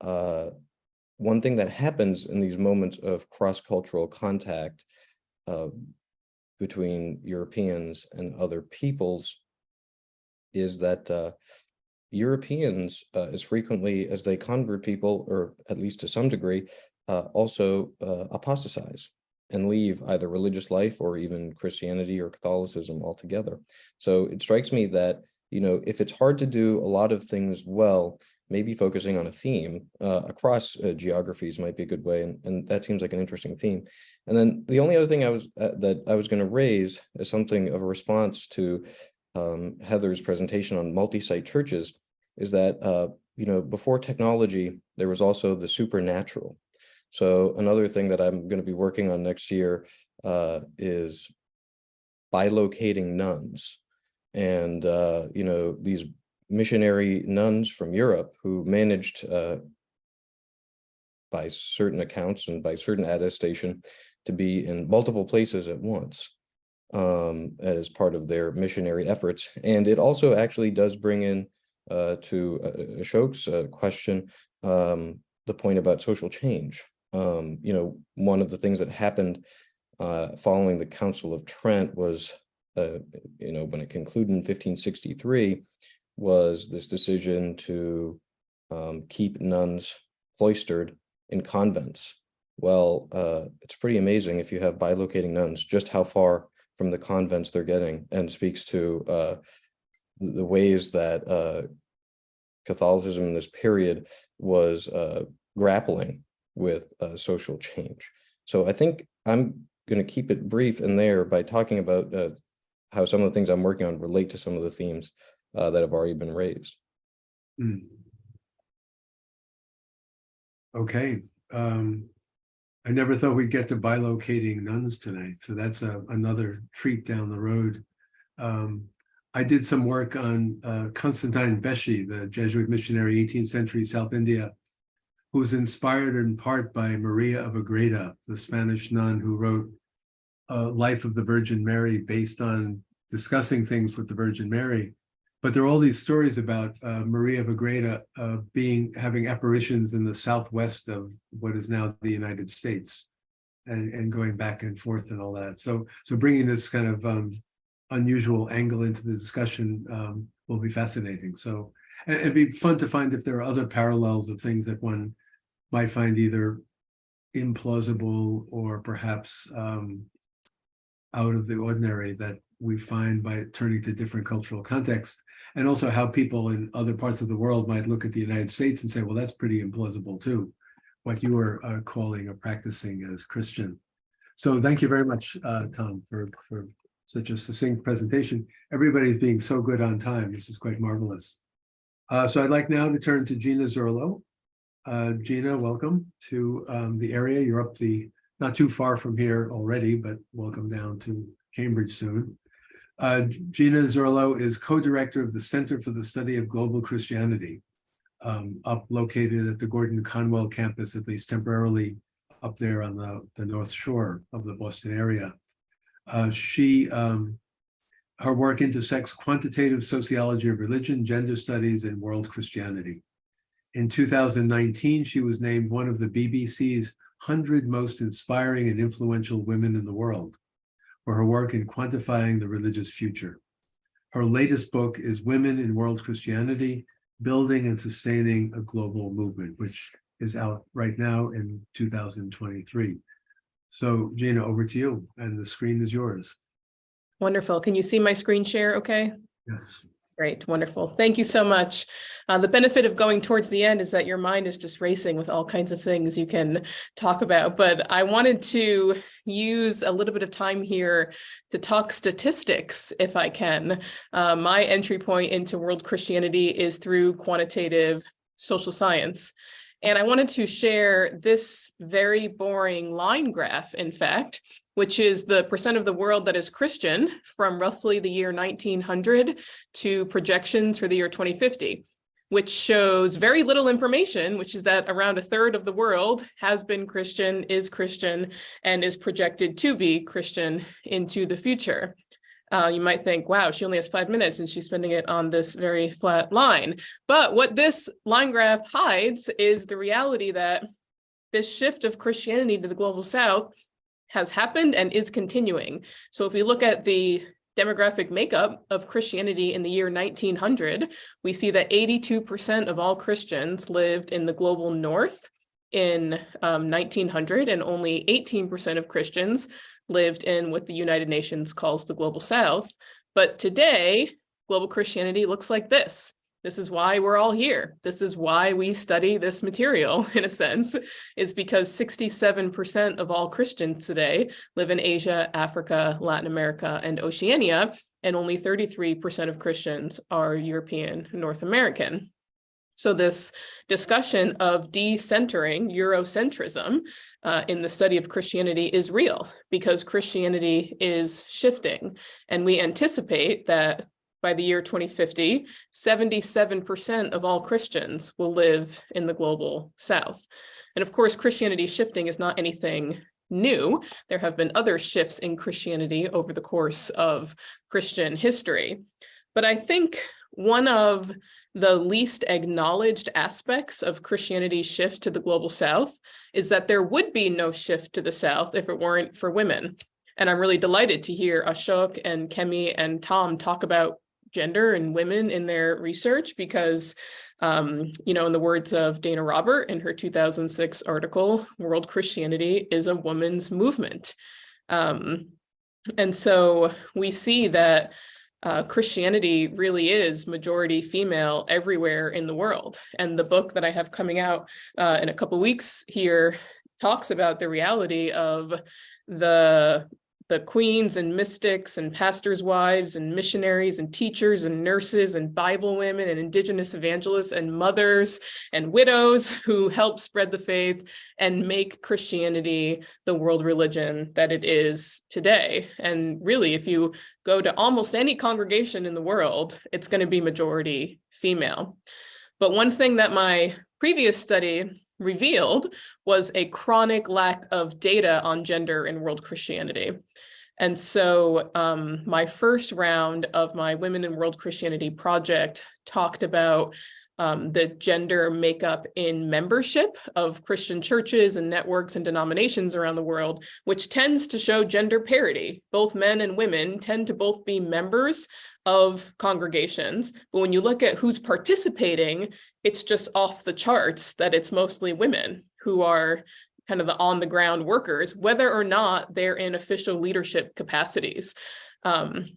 one thing that happens in these moments of cross-cultural contact between Europeans and other peoples is that Europeans, as frequently as they convert people, or at least to some degree, also apostatize and leave either religious life or even Christianity or Catholicism altogether. So it strikes me that, you know, if it's hard to do a lot of things well, maybe focusing on a theme across geographies might be a good way, and that seems like an interesting theme. And then the only other thing I was going to raise as something of a response to Heather's presentation on multi-site churches is that you know, before technology, there was also the supernatural. So another thing that I'm going to be working on next year is bilocating nuns, and you know, these missionary nuns from Europe who managed, by certain accounts and by certain attestation, to be in multiple places at once as part of their missionary efforts. And it also actually does bring in to Ashok's question the point about social change. You know, one of the things that happened following the Council of Trent was, you know, when it concluded in 1563, was this decision to keep nuns cloistered in convents. Well, it's pretty amazing if you have bilocating nuns, just how far from the convents they're getting, and speaks to the ways that Catholicism in this period was grappling with social change. So I think I'm going to keep it brief in there by talking about how some of the things I'm working on relate to some of the themes that have already been raised. Okay. I never thought we'd get to bilocating nuns tonight, so that's another treat down the road. I did some work on Constantine Beschi, the Jesuit missionary, 18th century South India, who was inspired in part by Maria of Agreda, the Spanish nun who wrote Life of the Virgin Mary based on discussing things with the Virgin Mary. But there are all these stories about Maria of Agreda having apparitions in the southwest of what is now the United States, and going back and forth and all that. So bringing this kind of unusual angle into the discussion will be fascinating. So it'd be fun to find if there are other parallels of things that one might find either implausible or perhaps out of the ordinary that we find by turning to different cultural contexts, and also how people in other parts of the world might look at the United States and say, well, that's pretty implausible too, what you are calling or practicing as Christian. So thank you very much, Tom, for such a succinct presentation. Everybody's being so good on time. This is quite marvelous. So I'd like now to turn to Gina Zurlo. Gina, welcome to the area. You're up not too far from here already, but welcome down to Cambridge soon. Gina Zurlo is co-director of the Center for the Study of Global Christianity, located at the Gordon Conwell campus, at least temporarily up there on the North Shore of the Boston area. Her work intersects quantitative sociology of religion, gender studies, and world Christianity. In 2019, she was named one of the BBC's 100 most inspiring and influential women in the world for her work in quantifying the religious future. Her latest book is Women in World Christianity, Building and Sustaining a Global Movement, which is out right now in 2023. So Gina, over to you, and the screen is yours. Wonderful. Can you see my screen share okay? Yes. Great, wonderful. Thank you so much. The benefit of going towards the end is that your mind is just racing with all kinds of things you can talk about. But I wanted to use a little bit of time here to talk statistics, if I can. My entry point into world Christianity is through quantitative social science. And I wanted to share this very boring line graph, in fact, which is the percent of the world that is Christian from roughly the year 1900 to projections for the year 2050, which shows very little information, which is that around a third of the world has been Christian, is Christian, and is projected to be Christian into the future. You might think, wow, she only has 5 minutes and she's spending it on this very flat line. But what this line graph hides is the reality that this shift of Christianity to the global south has happened and is continuing. So if we look at the demographic makeup of Christianity in the year 1900, we see that 82% of all Christians lived in the global north in 1900, and only 18% of Christians lived in what the United Nations calls the global south. But today, global Christianity looks like this. This is why we're all here. This is why we study this material, in a sense, is because 67% of all Christians today live in Asia, Africa, Latin America, and Oceania, and only 33% of Christians are European, North American. So this discussion of decentering Eurocentrism in the study of Christianity is real, because Christianity is shifting, and we anticipate that by the year 2050, 77% of all Christians will live in the global south. And of course, Christianity shifting is not anything new. There have been other shifts in Christianity over the course of Christian history. But I think one of the least acknowledged aspects of Christianity's shift to the global south is that there would be no shift to the south if it weren't for women. And I'm really delighted to hear Ashok and Kemi and Tom talk about gender and women in their research, because, in the words of Dana Robert in her 2006 article, World Christianity is a woman's movement. And so we see that Christianity really is majority female everywhere in the world. And the book that I have coming out in a couple weeks here talks about the reality of the the queens and mystics and pastors' wives and missionaries and teachers and nurses and Bible women and indigenous evangelists and mothers and widows who help spread the faith and make Christianity the world religion that it is today. And really, if you go to almost any congregation in the world, it's going to be majority female. But one thing that my previous study revealed was a chronic lack of data on gender in world Christianity. And so my first round of my Women in World Christianity project talked about the gender makeup in membership of Christian churches and networks and denominations around the world, which tends to show gender parity. Both men and women tend to both be members of congregations. But when you look at who's participating, it's just off the charts that it's mostly women who are kind of the on-the-ground workers, whether or not they're in official leadership capacities.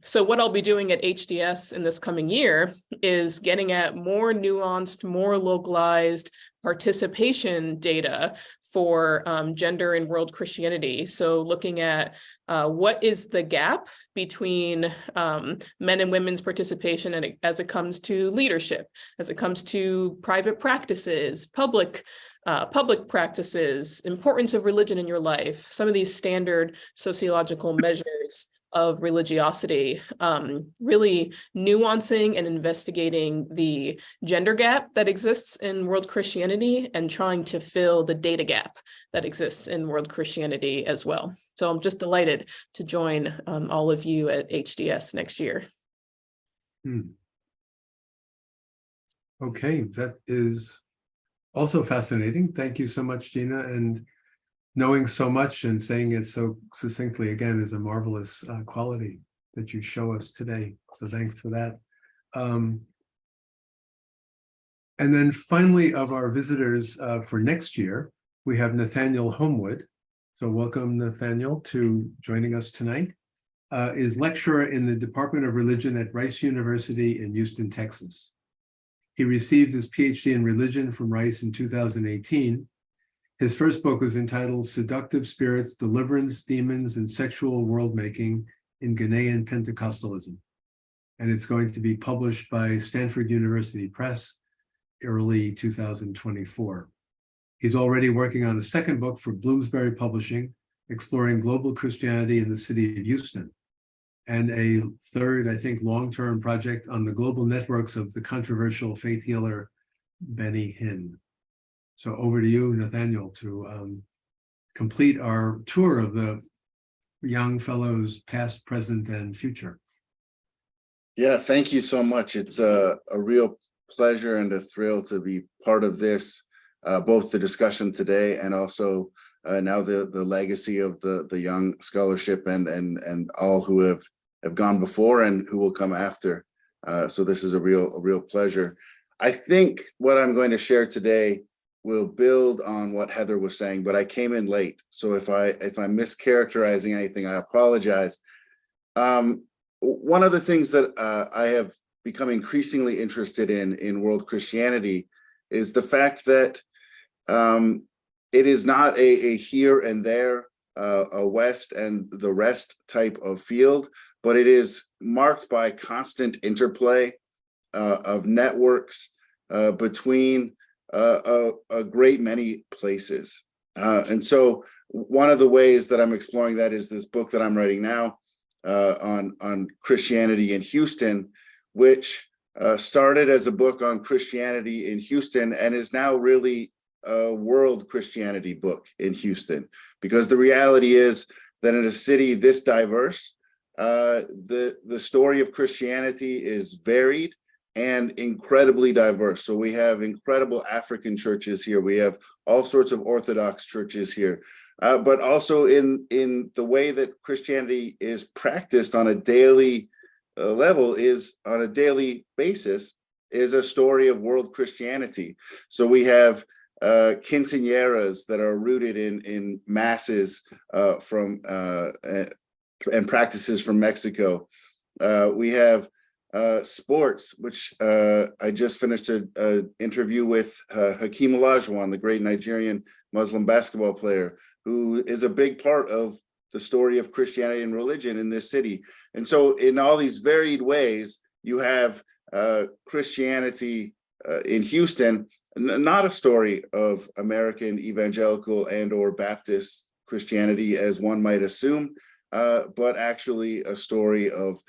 So what I'll be doing at HDS in this coming year is getting at more nuanced, more localized participation data for gender in world Christianity. So looking at what is the gap between men and women's participation as it comes to leadership, as it comes to private practices, public practices, importance of religion in your life, some of these standard sociological measures of religiosity, really nuancing and investigating the gender gap that exists in world Christianity and trying to fill the data gap that exists in world Christianity as well. So I'm just delighted to join all of you at HDS next year. Okay, that is also fascinating. Thank you so much, Gina. And knowing so much and saying it so succinctly, again, is a marvelous quality that you show us today. So thanks for that. And then finally, of our visitors for next year, we have Nathaniel Homewood. So welcome, Nathaniel, to joining us tonight. Is lecturer in the Department of Religion at Rice University in Houston, Texas. He received his PhD in religion from Rice in 2018. His first book was entitled Seductive Spirits, Deliverance, Demons, and Sexual World-Making in Ghanaian Pentecostalism. And it's going to be published by Stanford University Press early 2024. He's already working on a second book for Bloomsbury Publishing, exploring global Christianity in the city of Houston, and a third, I think, long-term project on the global networks of the controversial faith healer, Benny Hinn. So over to you, Nathaniel, to complete our tour of the young fellows, past, present, and future. Yeah, thank you so much. It's a real pleasure and a thrill to be part of this, both the discussion today and also now the legacy of the young scholarship and all who have gone before and who will come after. So this is a real pleasure. I think what I'm going to share today will build on what Heather was saying, but I came in late. So if I'm mischaracterizing anything, I apologize. One of the things that I have become increasingly interested in world Christianity is the fact that it is not a here and there, a West and the rest type of field, but it is marked by constant interplay of networks between a great many places. And so one of the ways that I'm exploring that is this book that I'm writing now on Christianity in Houston, which started as a book on Christianity in Houston and is now really a world Christianity book in Houston. Because the reality is that in a city this diverse, the story of Christianity is varied and incredibly diverse. So we have incredible African churches here. We have all sorts of Orthodox churches here. But also in the way that Christianity is practiced on a daily level, is on a daily basis, is a story of world Christianity. So we have quinceañeras that are rooted in masses from and practices from Mexico. We have sports, which I just finished an interview with Hakeem Olajuwon, the great Nigerian Muslim basketball player, who is a big part of the story of Christianity and religion in this city. And so in all these varied ways, you have Christianity in Houston, not a story of American evangelical and or Baptist Christianity as one might assume, but actually a story of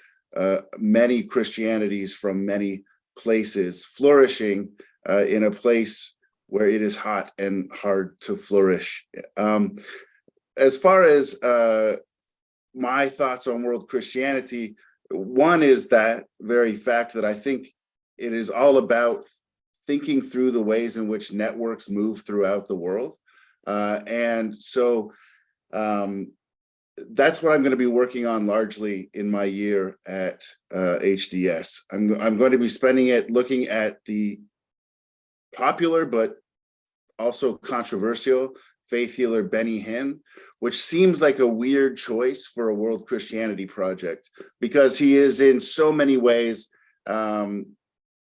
many Christianities from many places flourishing in a place where it is hot and hard to flourish. As far as my thoughts on world Christianity, one is that very fact that I think it is all about thinking through the ways in which networks move throughout the world. And so that's what I'm going to be working on largely in my year at HDS. I'm going to be spending it looking at the popular but also controversial faith healer Benny Hinn, which seems like a weird choice for a world Christianity project because he is in so many ways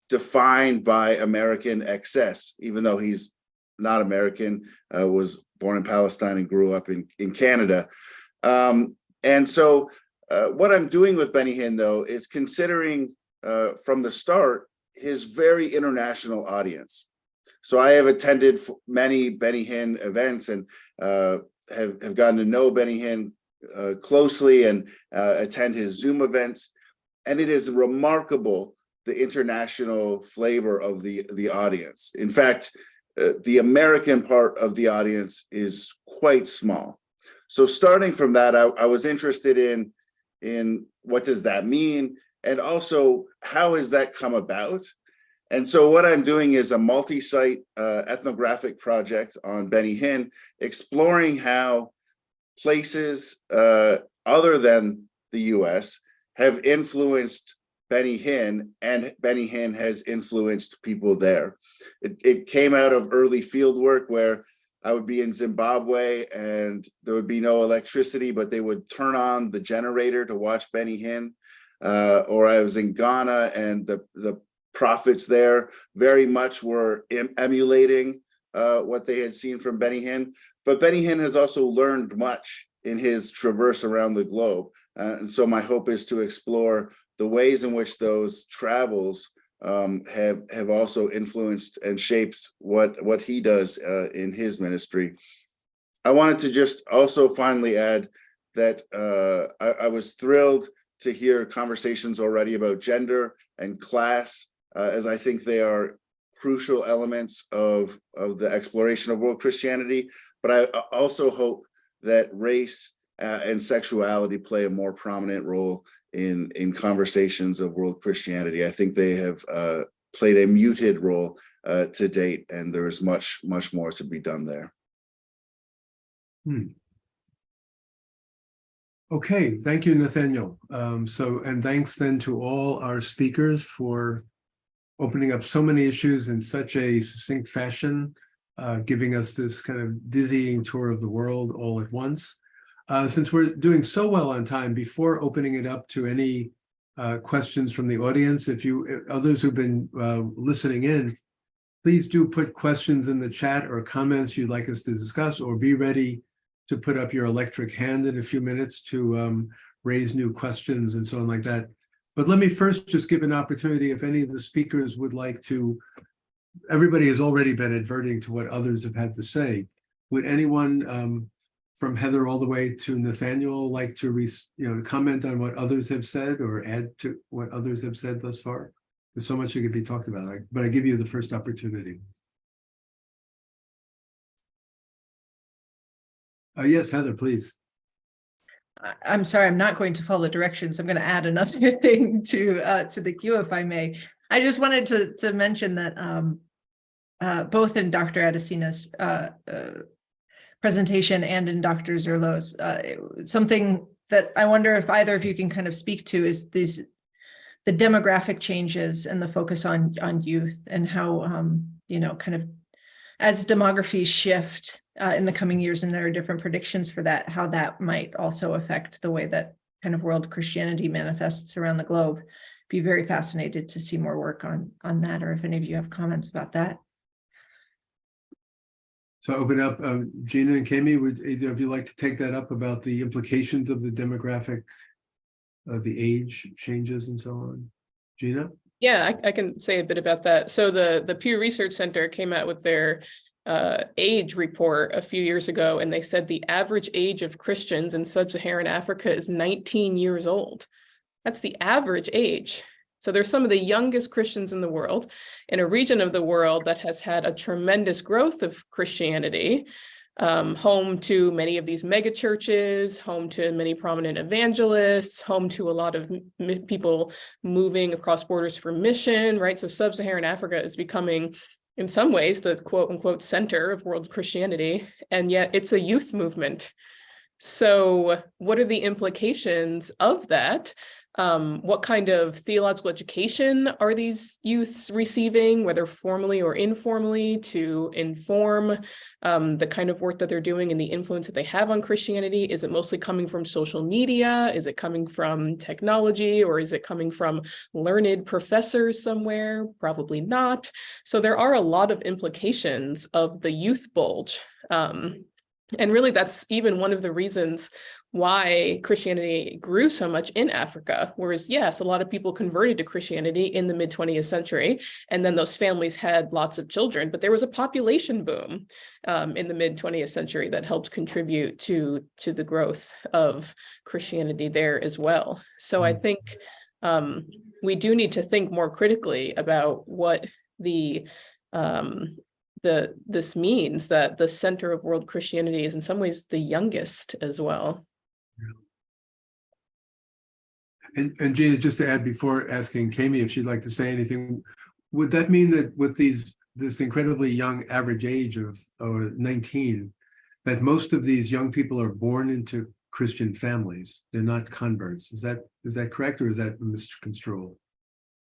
defined by American excess, even though he's not American, was born in Palestine and grew up in Canada. And so what I'm doing with Benny Hinn, though, is considering from the start his very international audience. So I have attended many Benny Hinn events and have gotten to know Benny Hinn closely and attend his Zoom events. And it is remarkable the international flavor of the audience. In fact, the American part of the audience is quite small. So starting from that, I was interested in what does that mean? And also, how has that come about? And so what I'm doing is a multi-site ethnographic project on Benny Hinn, exploring how places other than the US have influenced Benny Hinn, and Benny Hinn has influenced people there. It came out of early field work where I would be in Zimbabwe and there would be no electricity, but they would turn on the generator to watch Benny Hinn. Or I was in Ghana and the prophets there very much were emulating what they had seen from Benny Hinn. But Benny Hinn has also learned much in his traverse around the globe. And so my hope is to explore the ways in which those travels have also influenced and shaped what he does in his ministry. I wanted to just also finally add that I was thrilled to hear conversations already about gender and class, as I think they are crucial elements of the exploration of world Christianity. But I also hope that race and sexuality play a more prominent role in conversations of world Christianity. I think they have played a muted role to date, and there is much more to be done there. Okay, thank you, Nathaniel. And thanks then to all our speakers for opening up so many issues in such a succinct fashion, giving us this kind of dizzying tour of the world all at once. Since we're doing so well on time, before opening it up to any questions from the audience, if others who've been listening in, please do put questions in the chat or comments you'd like us to discuss, or be ready to put up your electric hand in a few minutes to raise new questions and so on like that. But let me first just give an opportunity if any of the speakers would like to. Everybody has already been adverting to what others have had to say. Would anyone from Heather all the way to Nathaniel like to comment on what others have said or add to what others have said thus far? There's so much that could be talked about, but I give you the first opportunity. Yes, Heather, please. I'm sorry, I'm not going to follow directions. I'm going to add another thing to the queue, if I may. I just wanted to mention that both in Dr. Adesina's presentation and in Dr. Zerlo's, something that I wonder if either of you can kind of speak to is the demographic changes and the focus on youth, and how kind of as demographies shift in the coming years, and there are different predictions for that, how that might also affect the way that kind of world Christianity manifests around the globe. Be very fascinated to see more work on that, or if any of you have comments about that. So open up, Gina and Kami, would either of you like to take that up about the implications of the demographic, of the age changes and so on? Gina? Yeah, I can say a bit about that. So the Pew Research Center came out with their age report a few years ago, and they said the average age of Christians in sub-Saharan Africa is 19 years old. That's the average age. So they're some of the youngest Christians in the world, in a region of the world that has had a tremendous growth of Christianity, home to many of these mega churches, home to many prominent evangelists, home to a lot of people moving across borders for mission, right? So sub-Saharan Africa is becoming, in some ways, the quote unquote center of world Christianity, and yet it's a youth movement. So what are the implications of that? What kind of theological education are these youths receiving, whether formally or informally, to inform the kind of work that they're doing and the influence that they have on Christianity? Is it mostly coming from social media? Is it coming from technology? Or is it coming from learned professors somewhere? Probably not. So there are a lot of implications of the youth bulge. And really, that's even one of the reasons why Christianity grew so much in Africa. Whereas, yes, a lot of people converted to Christianity in the mid-20th century, and then those families had lots of children. But there was a population boom in the mid-20th century that helped contribute to the growth of Christianity there as well. So I think we do need to think more critically about what this means, that the center of world Christianity is in some ways the youngest as well. And Gina, just to add before asking Kami if she'd like to say anything, would that mean that with this incredibly young average age of 19, that most of these young people are born into Christian families? They're not converts. Is that correct, or is that misconstrued?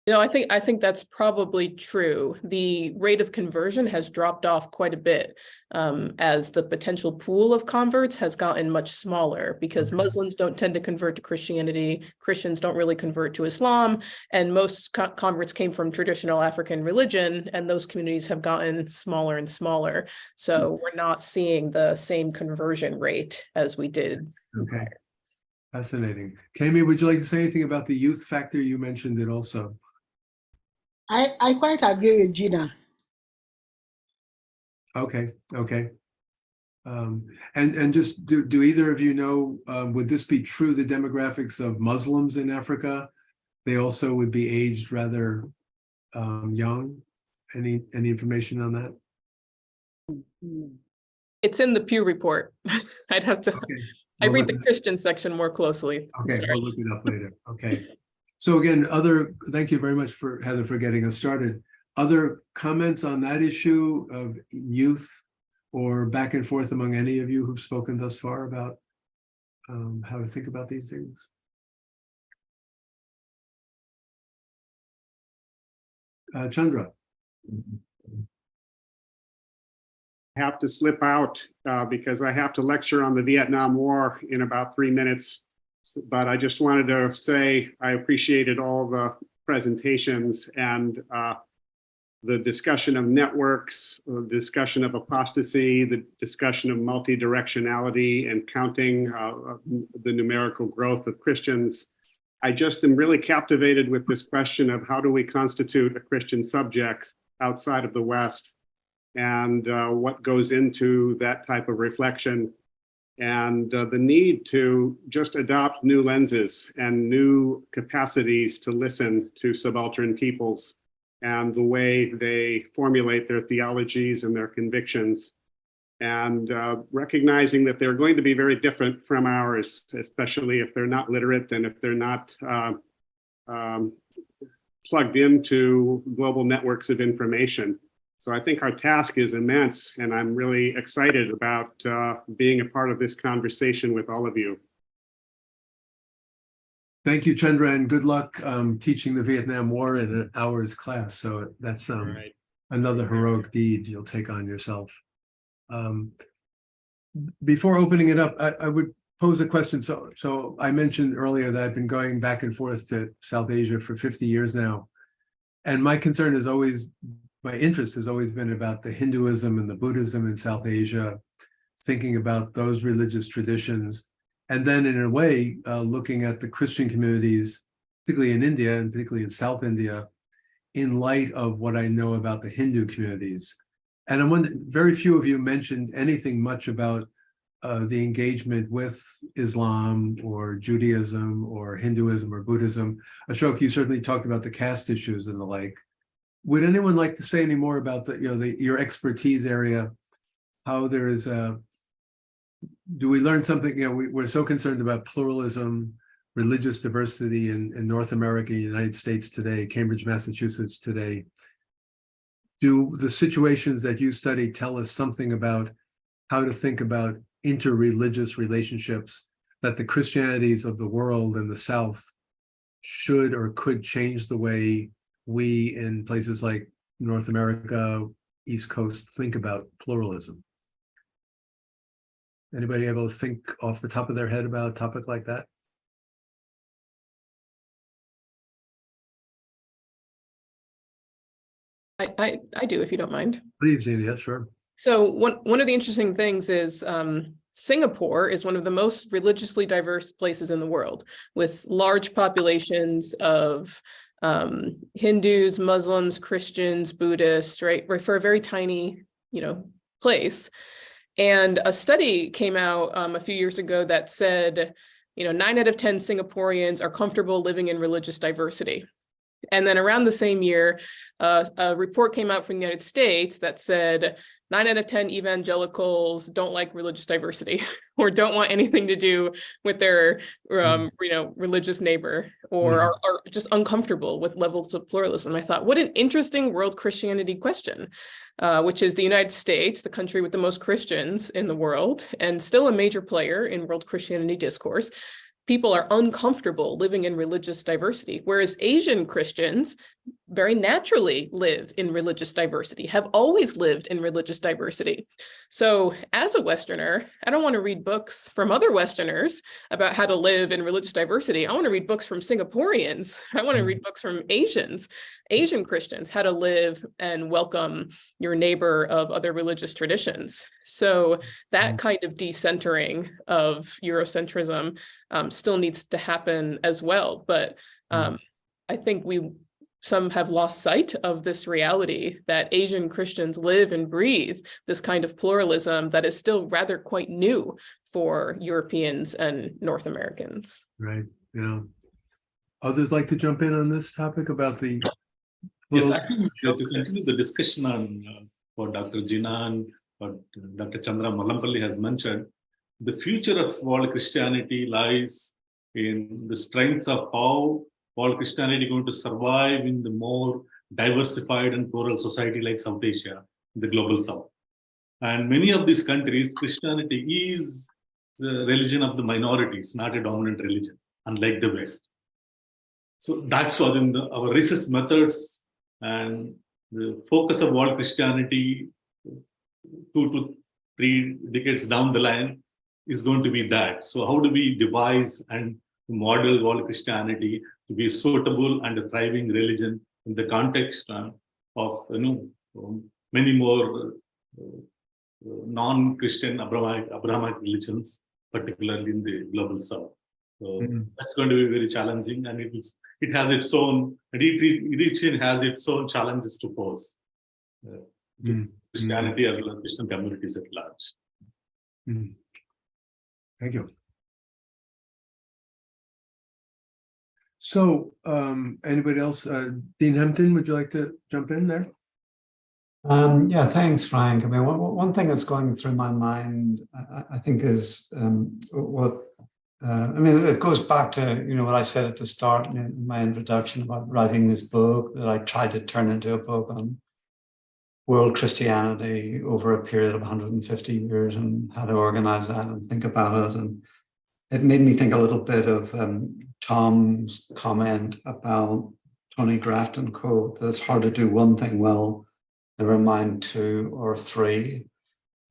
No, I think that's probably true. The rate of conversion has dropped off quite a bit as the potential pool of converts has gotten much smaller, because Muslims don't tend to convert to Christianity, Christians don't really convert to Islam, and most converts came from traditional African religion, and those communities have gotten smaller and smaller. So we're not seeing the same conversion rate as we did. Okay, fascinating. Kami, would you like to say anything about the youth factor? You mentioned it also. I quite agree with Gina. Okay. And just do either of you know, would this be true, the demographics of Muslims in Africa? They also would be aged rather young. Any information on that? It's in the Pew report. I'd have to, Okay. I read the Christian section more closely. Okay, Sorry. we'll look it up later. Okay. So again, thank you very much for Heather for getting us started. Other comments on that issue of youth, or back and forth among any of you who've spoken thus far about how to think about these things? Chandra. I have to slip out because I have to lecture on the Vietnam War in about 3 minutes. But I just wanted to say I appreciated all the presentations and the discussion of networks, the discussion of apostasy, the discussion of multi-directionality and counting the numerical growth of Christians. I just am really captivated with this question of how do we constitute a Christian subject outside of the West, and what goes into that type of reflection, and the need to just adopt new lenses and new capacities to listen to subaltern peoples and the way they formulate their theologies and their convictions, and recognizing that they're going to be very different from ours, especially if they're not literate and if they're not plugged into global networks of information. So I think our task is immense, and I'm really excited about being a part of this conversation with all of you. Thank you, Chandra, and good luck teaching the Vietnam War in an hour's class. So that's Right. another heroic deed you'll take on yourself. Before opening it up, I would pose a question. So I mentioned earlier that I've been going back and forth to South Asia for 50 years now. And my concern has always my interest has always been about the Hinduism and the Buddhism in South Asia, thinking about those religious traditions, and then in a way, looking at the Christian communities, particularly in India and particularly in South India, in light of what I know about the Hindu communities. And I'm wondering, very few of you mentioned anything much about the engagement with Islam or Judaism or Hinduism or Buddhism. Ashok, you certainly talked about the caste issues and the like. Would anyone like to say any more about your expertise area? How there is do we learn something? We're so concerned about pluralism, religious diversity in North America, United States today, Cambridge, Massachusetts today. Do the situations that you study tell us something about how to think about interreligious relationships, that the Christianities of the world and the South should or could change the way we in places like North America, East Coast, think about pluralism? Anybody able to think off the top of their head about a topic like that? I do, if you don't mind. Please, Gina, yeah, sure. So one of the interesting things is Singapore is one of the most religiously diverse places in the world, with large populations of Hindus, Muslims, Christians, Buddhists, right? For a very tiny, place. And a study came out a few years ago that said, 9 out of 10 Singaporeans are comfortable living in religious diversity. And then around the same year, a report came out from the United States that said 9 out of 10 evangelicals don't like religious diversity or don't want anything to do with their, religious neighbor, or are just uncomfortable with levels of pluralism. I thought, what an interesting world Christianity question, which is the United States, the country with the most Christians in the world, and still a major player in world Christianity discourse. People are uncomfortable living in religious diversity, whereas Asian Christians very naturally live in religious diversity, have always lived in religious diversity. So as a Westerner, I don't want to read books from other Westerners about how to live in religious diversity. I want to read books from Singaporeans. I want to read books from Asian Christians, how to live and welcome your neighbor of other religious traditions. So that kind of decentering of Eurocentrism still needs to happen as well. But I think some have lost sight of this reality that Asian Christians live and breathe this kind of pluralism that is still rather quite new for Europeans and North Americans. Right, yeah. Others like to jump in on this topic about the... Yes, I think to continue the discussion on what Dr. Gina and what Dr. Chandra Malampalli has mentioned, the future of world Christianity lies in the strengths of how world Christianity going to survive in the more diversified and plural society like South Asia, the global South. And many of these countries, Christianity is the religion of the minorities, not a dominant religion, unlike the West. So that's what our research methods and the focus of world Christianity 2 to 3 decades down the line is going to be that. So how do we devise and model world Christianity to be suitable and a thriving religion in the context of many more non-Christian Abrahamic religions, particularly in the global South. So that's going to be very challenging, and it has its own, and each region has its own challenges to pose. Christianity as well as Christian communities at large. Thank you. So, anybody else? Dean Hempton, would you like to jump in there? Yeah, thanks, Frank. I mean, one thing that's going through my mind, I think, is it goes back to what I said at the start in my introduction about writing this book that I tried to turn into a book on world Christianity over a period of 150 years and how to organize that and think about it. And it made me think a little bit of Tom's comment about Tony Grafton quote that it's hard to do one thing well, never mind 2 or 3.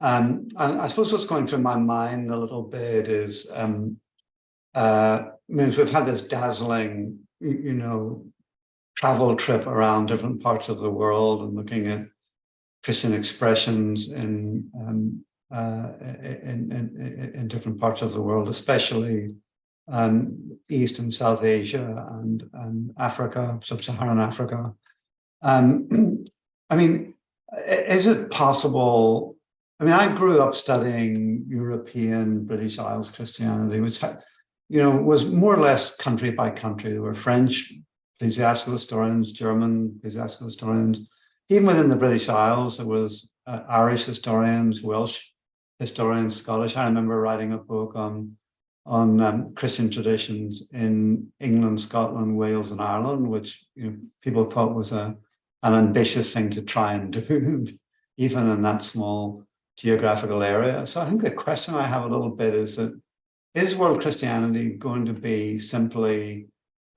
And I suppose what's going through my mind a little bit is, we've had this dazzling, travel trip around different parts of the world and looking at Christian expressions in different parts of the world, especially East and South Asia and Africa, Sub-Saharan Africa. I mean, is it possible? I mean, I grew up studying European, British Isles Christianity, which was more or less country by country. There were French ecclesiastical historians, German ecclesiastical historians. Even within the British Isles, there was Irish historians, Welsh historians, Scottish. I remember writing a book on Christian traditions in England, Scotland, Wales, and Ireland, which people thought was an ambitious thing to try and do, even in that small geographical area. So I think the question I have a little bit is that, is world Christianity going to be simply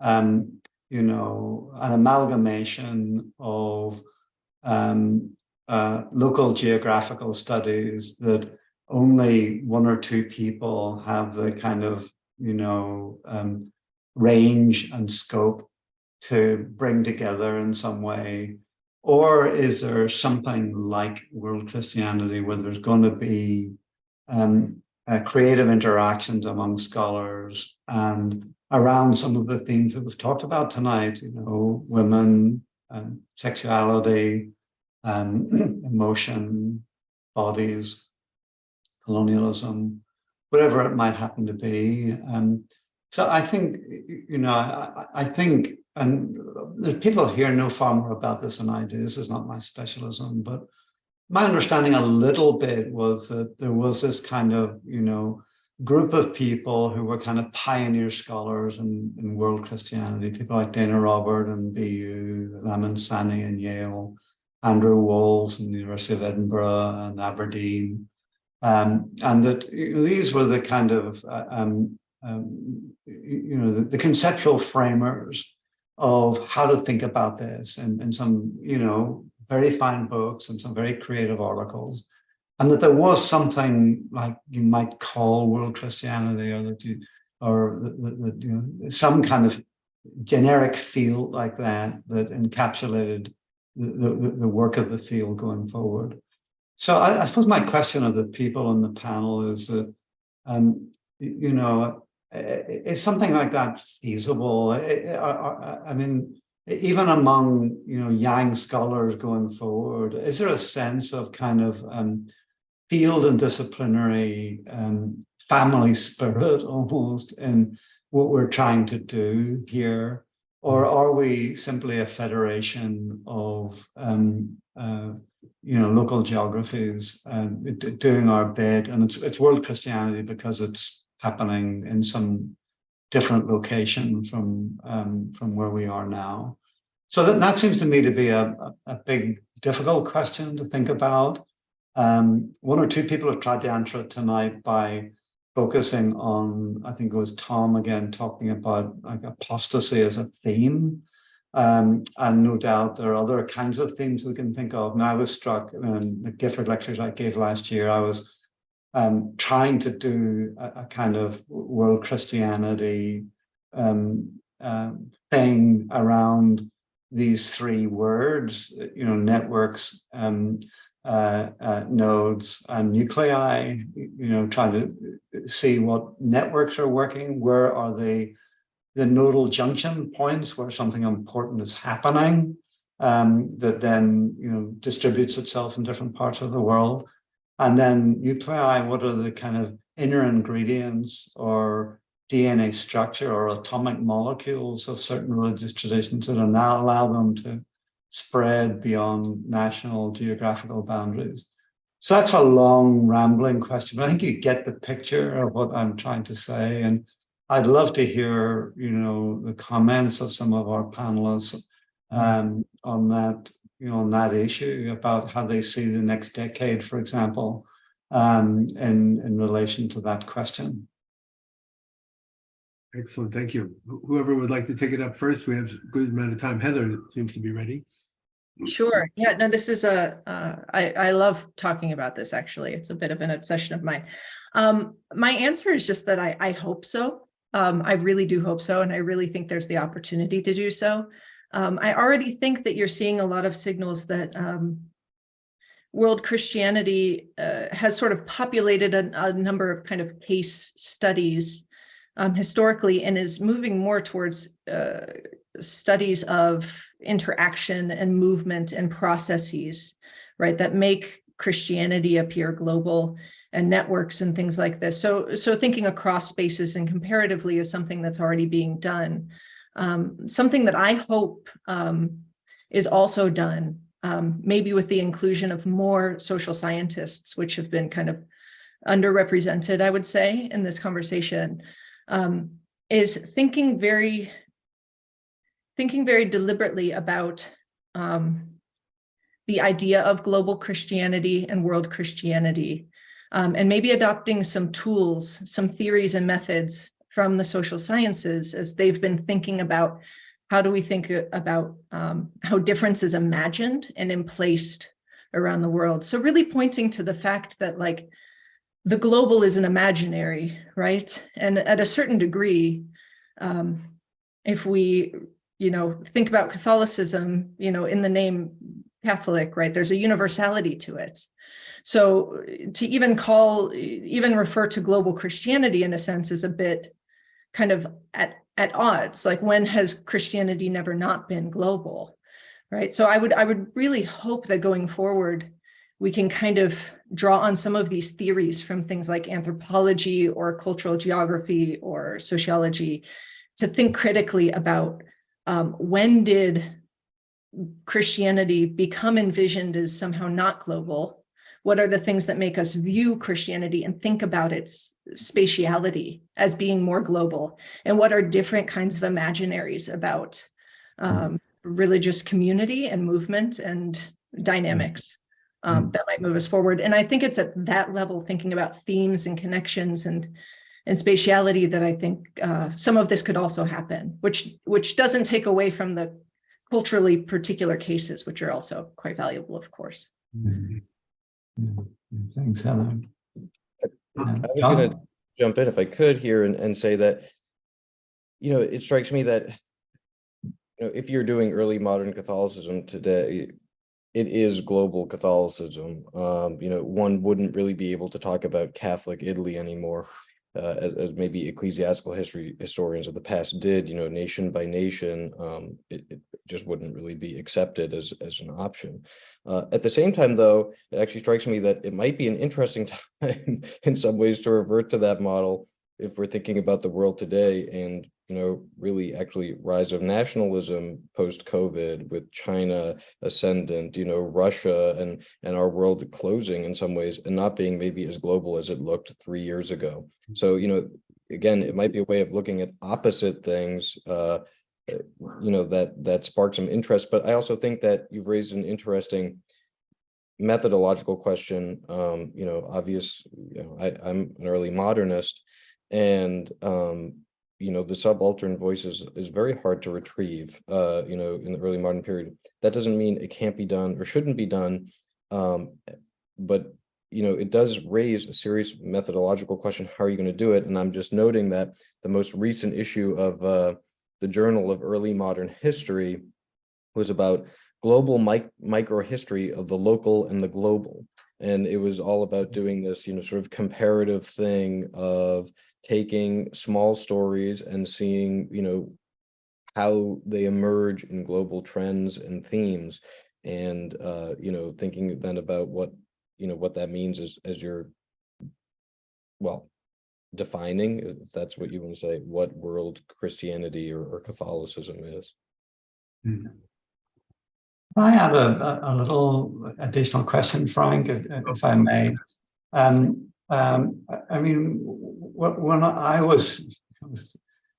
an amalgamation of local geographical studies that only one or two people have the kind of range and scope to bring together in some way? Or is there something like world Christianity where there's going to be creative interactions among scholars and around some of the themes that we've talked about tonight, women, sexuality, emotion, bodies, colonialism, whatever it might happen to be. So I think, I think, and the people here know far more about this than I do. This is not my specialism, but my understanding a little bit was that there was this kind of, group of people who were kind of pioneer scholars in world Christianity, people like Dana Robert and BU, Lamin Sani in Yale, Andrew Walls in the University of Edinburgh and Aberdeen. And that these were the kind of, the conceptual framers of how to think about this, and some, very fine books and some very creative articles, and that there was something like you might call world Christianity, or some kind of generic field like that encapsulated the work of the field going forward. So I suppose my question of the people on the panel is that, is something like that feasible? I mean, even among young scholars going forward, is there a sense of kind of field and disciplinary family spirit almost in what we're trying to do here? Or are we simply a federation of local geographies doing our bit, and it's world Christianity because it's happening in some different location from where we are now? So that seems to me to be a big, difficult question to think about. One or two people have tried to answer it tonight by focusing on, I think it was Tom again, talking about like apostasy as a theme. And no doubt there are other kinds of themes we can think of. And I was struck in the Gifford lectures I gave last year, I was trying to do a kind of world Christianity thing around these three words, networks, nodes, and nuclei, trying to see what networks are working, where are the nodal junction points where something important is happening, that then distributes itself in different parts of the world. And then nuclei, what are the kind of inner ingredients or DNA structure or atomic molecules of certain religious traditions that now allow them to spread beyond national geographical boundaries? So that's a long, rambling question, but I think you get the picture of what I'm trying to say. And I'd love to hear, the comments of some of our panelists on that, on that issue about how they see the next decade, for example, in relation to that question. Excellent, thank you. Whoever would like to take it up first, we have a good amount of time. Heather seems to be ready. Sure. Yeah, no, this is I love talking about this, actually. It's a bit of an obsession of mine. My answer is just that I hope so. I really do hope so. And I really think there's the opportunity to do so. I already think that you're seeing a lot of signals that world Christianity has sort of populated a number of kind of case studies historically, and is moving more towards studies of interaction and movement and processes, right, that make Christianity appear global, and networks and things like this. So thinking across spaces and comparatively is something that's already being done. Something that I hope is also done, maybe with the inclusion of more social scientists, which have been kind of underrepresented, I would say, in this conversation, is thinking very deliberately about the idea of global Christianity and world Christianity, and maybe adopting some tools, some theories and methods from the social sciences as they've been thinking about how do we think about how difference is imagined and emplaced around the world. So really pointing to the fact that like the global is an imaginary, right? And at a certain degree, if we, think about Catholicism, in the name Catholic, right? There's a universality to it. So to even refer to global Christianity in a sense is a bit kind of at odds. Like, when has Christianity never not been global, right? So I would really hope that going forward, we can kind of draw on some of these theories from things like anthropology or cultural geography or sociology to think critically about when did Christianity become envisioned as somehow not global? What are the things that make us view Christianity and think about its spatiality as being more global? And what are different kinds of imaginaries about religious community and movement and dynamics that might move us forward? And I think it's at that level, thinking about themes and connections and spatiality, that I think some of this could also happen, which doesn't take away from the culturally particular cases, which are also quite valuable, of course. Thanks, Heather. I was going to jump in if I could here and say that, it strikes me that, if you're doing early modern Catholicism today, it is global Catholicism. One wouldn't really be able to talk about Catholic Italy anymore, as maybe ecclesiastical historians of the past did, nation by nation. It just wouldn't really be accepted as an option. At the same time, though, it actually strikes me that it might be an interesting time in some ways to revert to that model if we're thinking about the world today and, really actually rise of nationalism post-COVID with China ascendant, Russia and our world closing in some ways and not being maybe as global as it looked 3 years ago. So, again, it might be a way of looking at opposite things, that sparked some interest. But I also think that you've raised an interesting methodological question. Obvious, I'm an early modernist, and the subaltern voice is very hard to retrieve, in the early modern period. That doesn't mean it can't be done or shouldn't be done, but it does raise a serious methodological question. How are you going to do it? And I'm just noting that the most recent issue of the Journal of Early Modern History was about global microhistory of the local and the global. And it was all about doing this, sort of comparative thing of taking small stories and seeing, how they emerge in global trends and themes, and thinking then about what that means as you're, defining, if that's what you want to say, what world Christianity or Catholicism is. I have a little additional question, Frank, if I may. When I was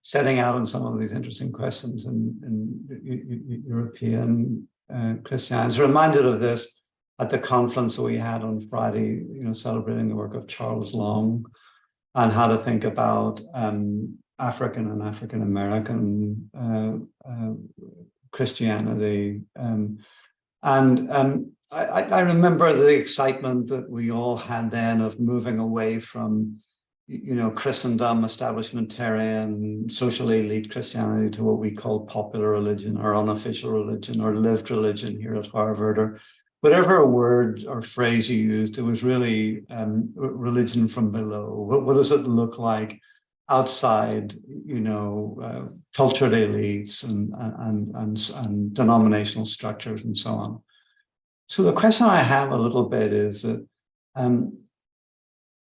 setting out on some of these interesting questions in European Christianity, I was reminded of this at the conference we had on Friday, celebrating the work of Charles Long and how to think about African and African American Christianity. I remember the excitement that we all had then of moving away from Christendom, establishmentarian, socially elite Christianity to what we call popular religion or unofficial religion or lived religion here at Harvard, or whatever word or phrase you used. It was really religion from below. What does it look like outside, cultural elites and denominational structures and so on? So the question I have a little bit is that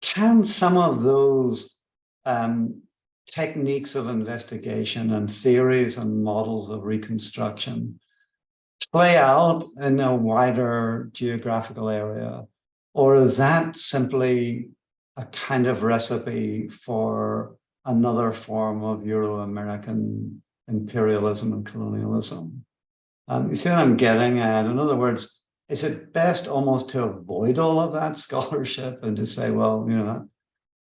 can some of those techniques of investigation and theories and models of reconstruction play out in a wider geographical area? Or is that simply a kind of recipe for another form of Euro-American imperialism and colonialism? You see what I'm getting at? In other words, is it best almost to avoid all of that scholarship and to say, well, that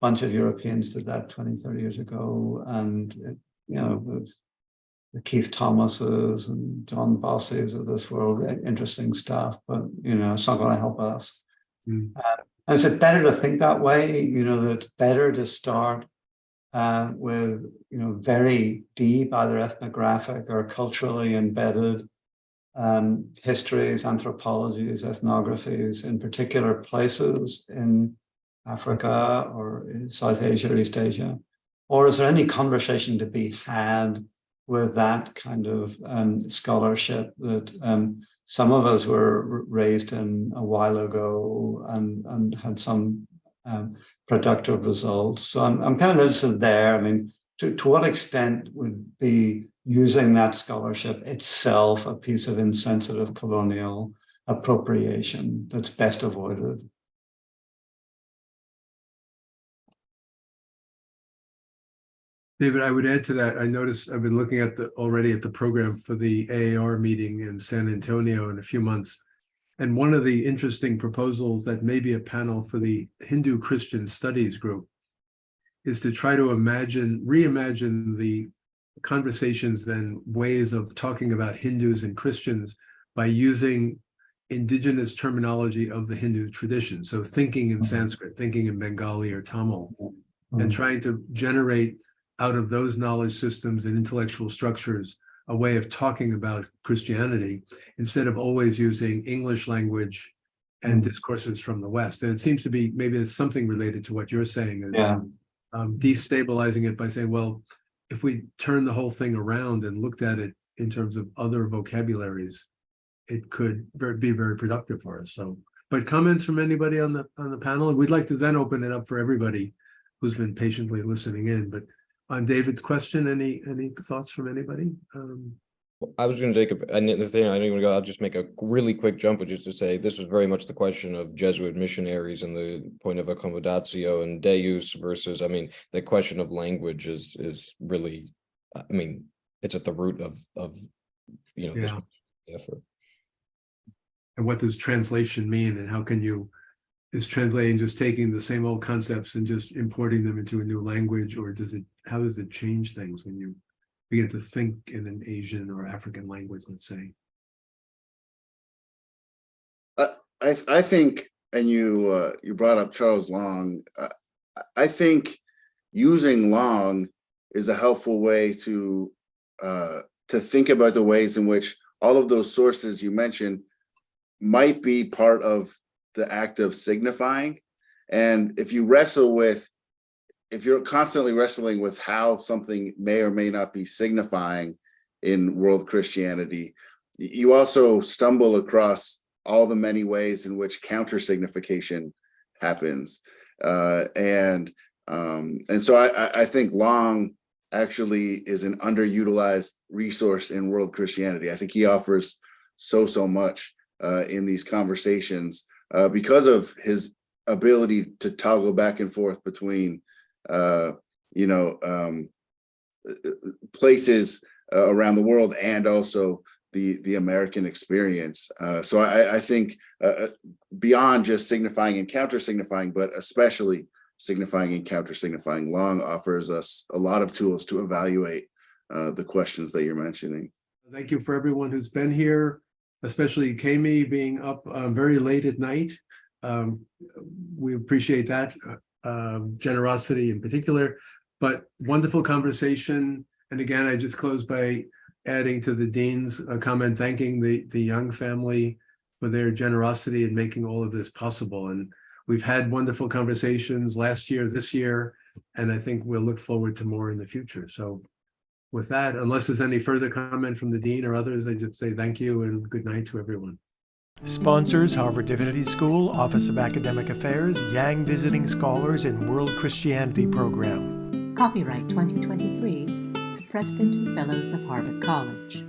bunch of Europeans did that 20, 30 years ago, and the Keith Thomases and John Bosses of this world, interesting stuff, but it's not going to help us. Is it better to think that way? That it's better to start with very deep, either ethnographic or culturally embedded histories, anthropologies, ethnographies in particular places in Africa or in South Asia or East Asia? Or is there any conversation to be had with that kind of scholarship that some of us were raised in a while ago and had some productive results? So I'm kind of interested there. I mean, to what extent would be using that scholarship itself a piece of insensitive colonial appropriation that's best avoided? David, I would add to that. I noticed I've been looking at already at the program for the AAR meeting in San Antonio in a few months. And one of the interesting proposals that may be a panel for the Hindu Christian Studies group is to try to reimagine the conversations and ways of talking about Hindus and Christians by using indigenous terminology of the Hindu tradition. So thinking in Sanskrit, thinking in Bengali or Tamil, and trying to generate out of those knowledge systems and intellectual structures a way of talking about Christianity instead of always using English language and discourses from the West. And it seems to be, maybe it's something related to what you're saying, is destabilizing it by saying, well, if we turn the whole thing around and looked at it in terms of other vocabularies, it could be very productive for us. So, but comments from anybody on the panel, and we'd like to then open it up for everybody who's been patiently listening in. But on David's question, any thoughts from anybody? I was going to take I didn't want to go. I'll just make a really quick jump, which is to say this was very much the question of Jesuit missionaries and the point of accommodatio and deus versus. I mean, the question of language is really. I mean, it's at the root of this effort. And what does translation mean, and how can you? Is translating just taking the same old concepts and just importing them into a new language, or how does it change things when you begin to think in an Asian or African language, let's say? I think, and you brought up Charles Long. I think using Long is a helpful way to think about the ways in which all of those sources you mentioned might be part of the act of signifying. And if you're constantly wrestling with how something may or may not be signifying in world Christianity, you also stumble across all the many ways in which counter signification happens. And so I think Long actually is an underutilized resource in world Christianity. I think he offers so much in these conversations because of his ability to toggle back and forth between places around the world and also the American experience. So I think beyond just signifying and counter signifying, but especially signifying and counter signifying, Long offers us a lot of tools to evaluate the questions that you're mentioning. Thank you for everyone who's been here, especially Kami being up very late at night. We appreciate that. generosity in particular, but wonderful conversation. And again, I just close by adding to the dean's comment, thanking the Young family for their generosity in making all of this possible. And we've had wonderful conversations last year, this year, and I think we'll look forward to more in the future. So with that, unless there's any further comment from the dean or others, I just say thank you and good night to everyone. Sponsors: Harvard Divinity School, Office of Academic Affairs, Yang Visiting Scholars in World Christianity Program. Copyright 2023, the President and Fellows of Harvard College.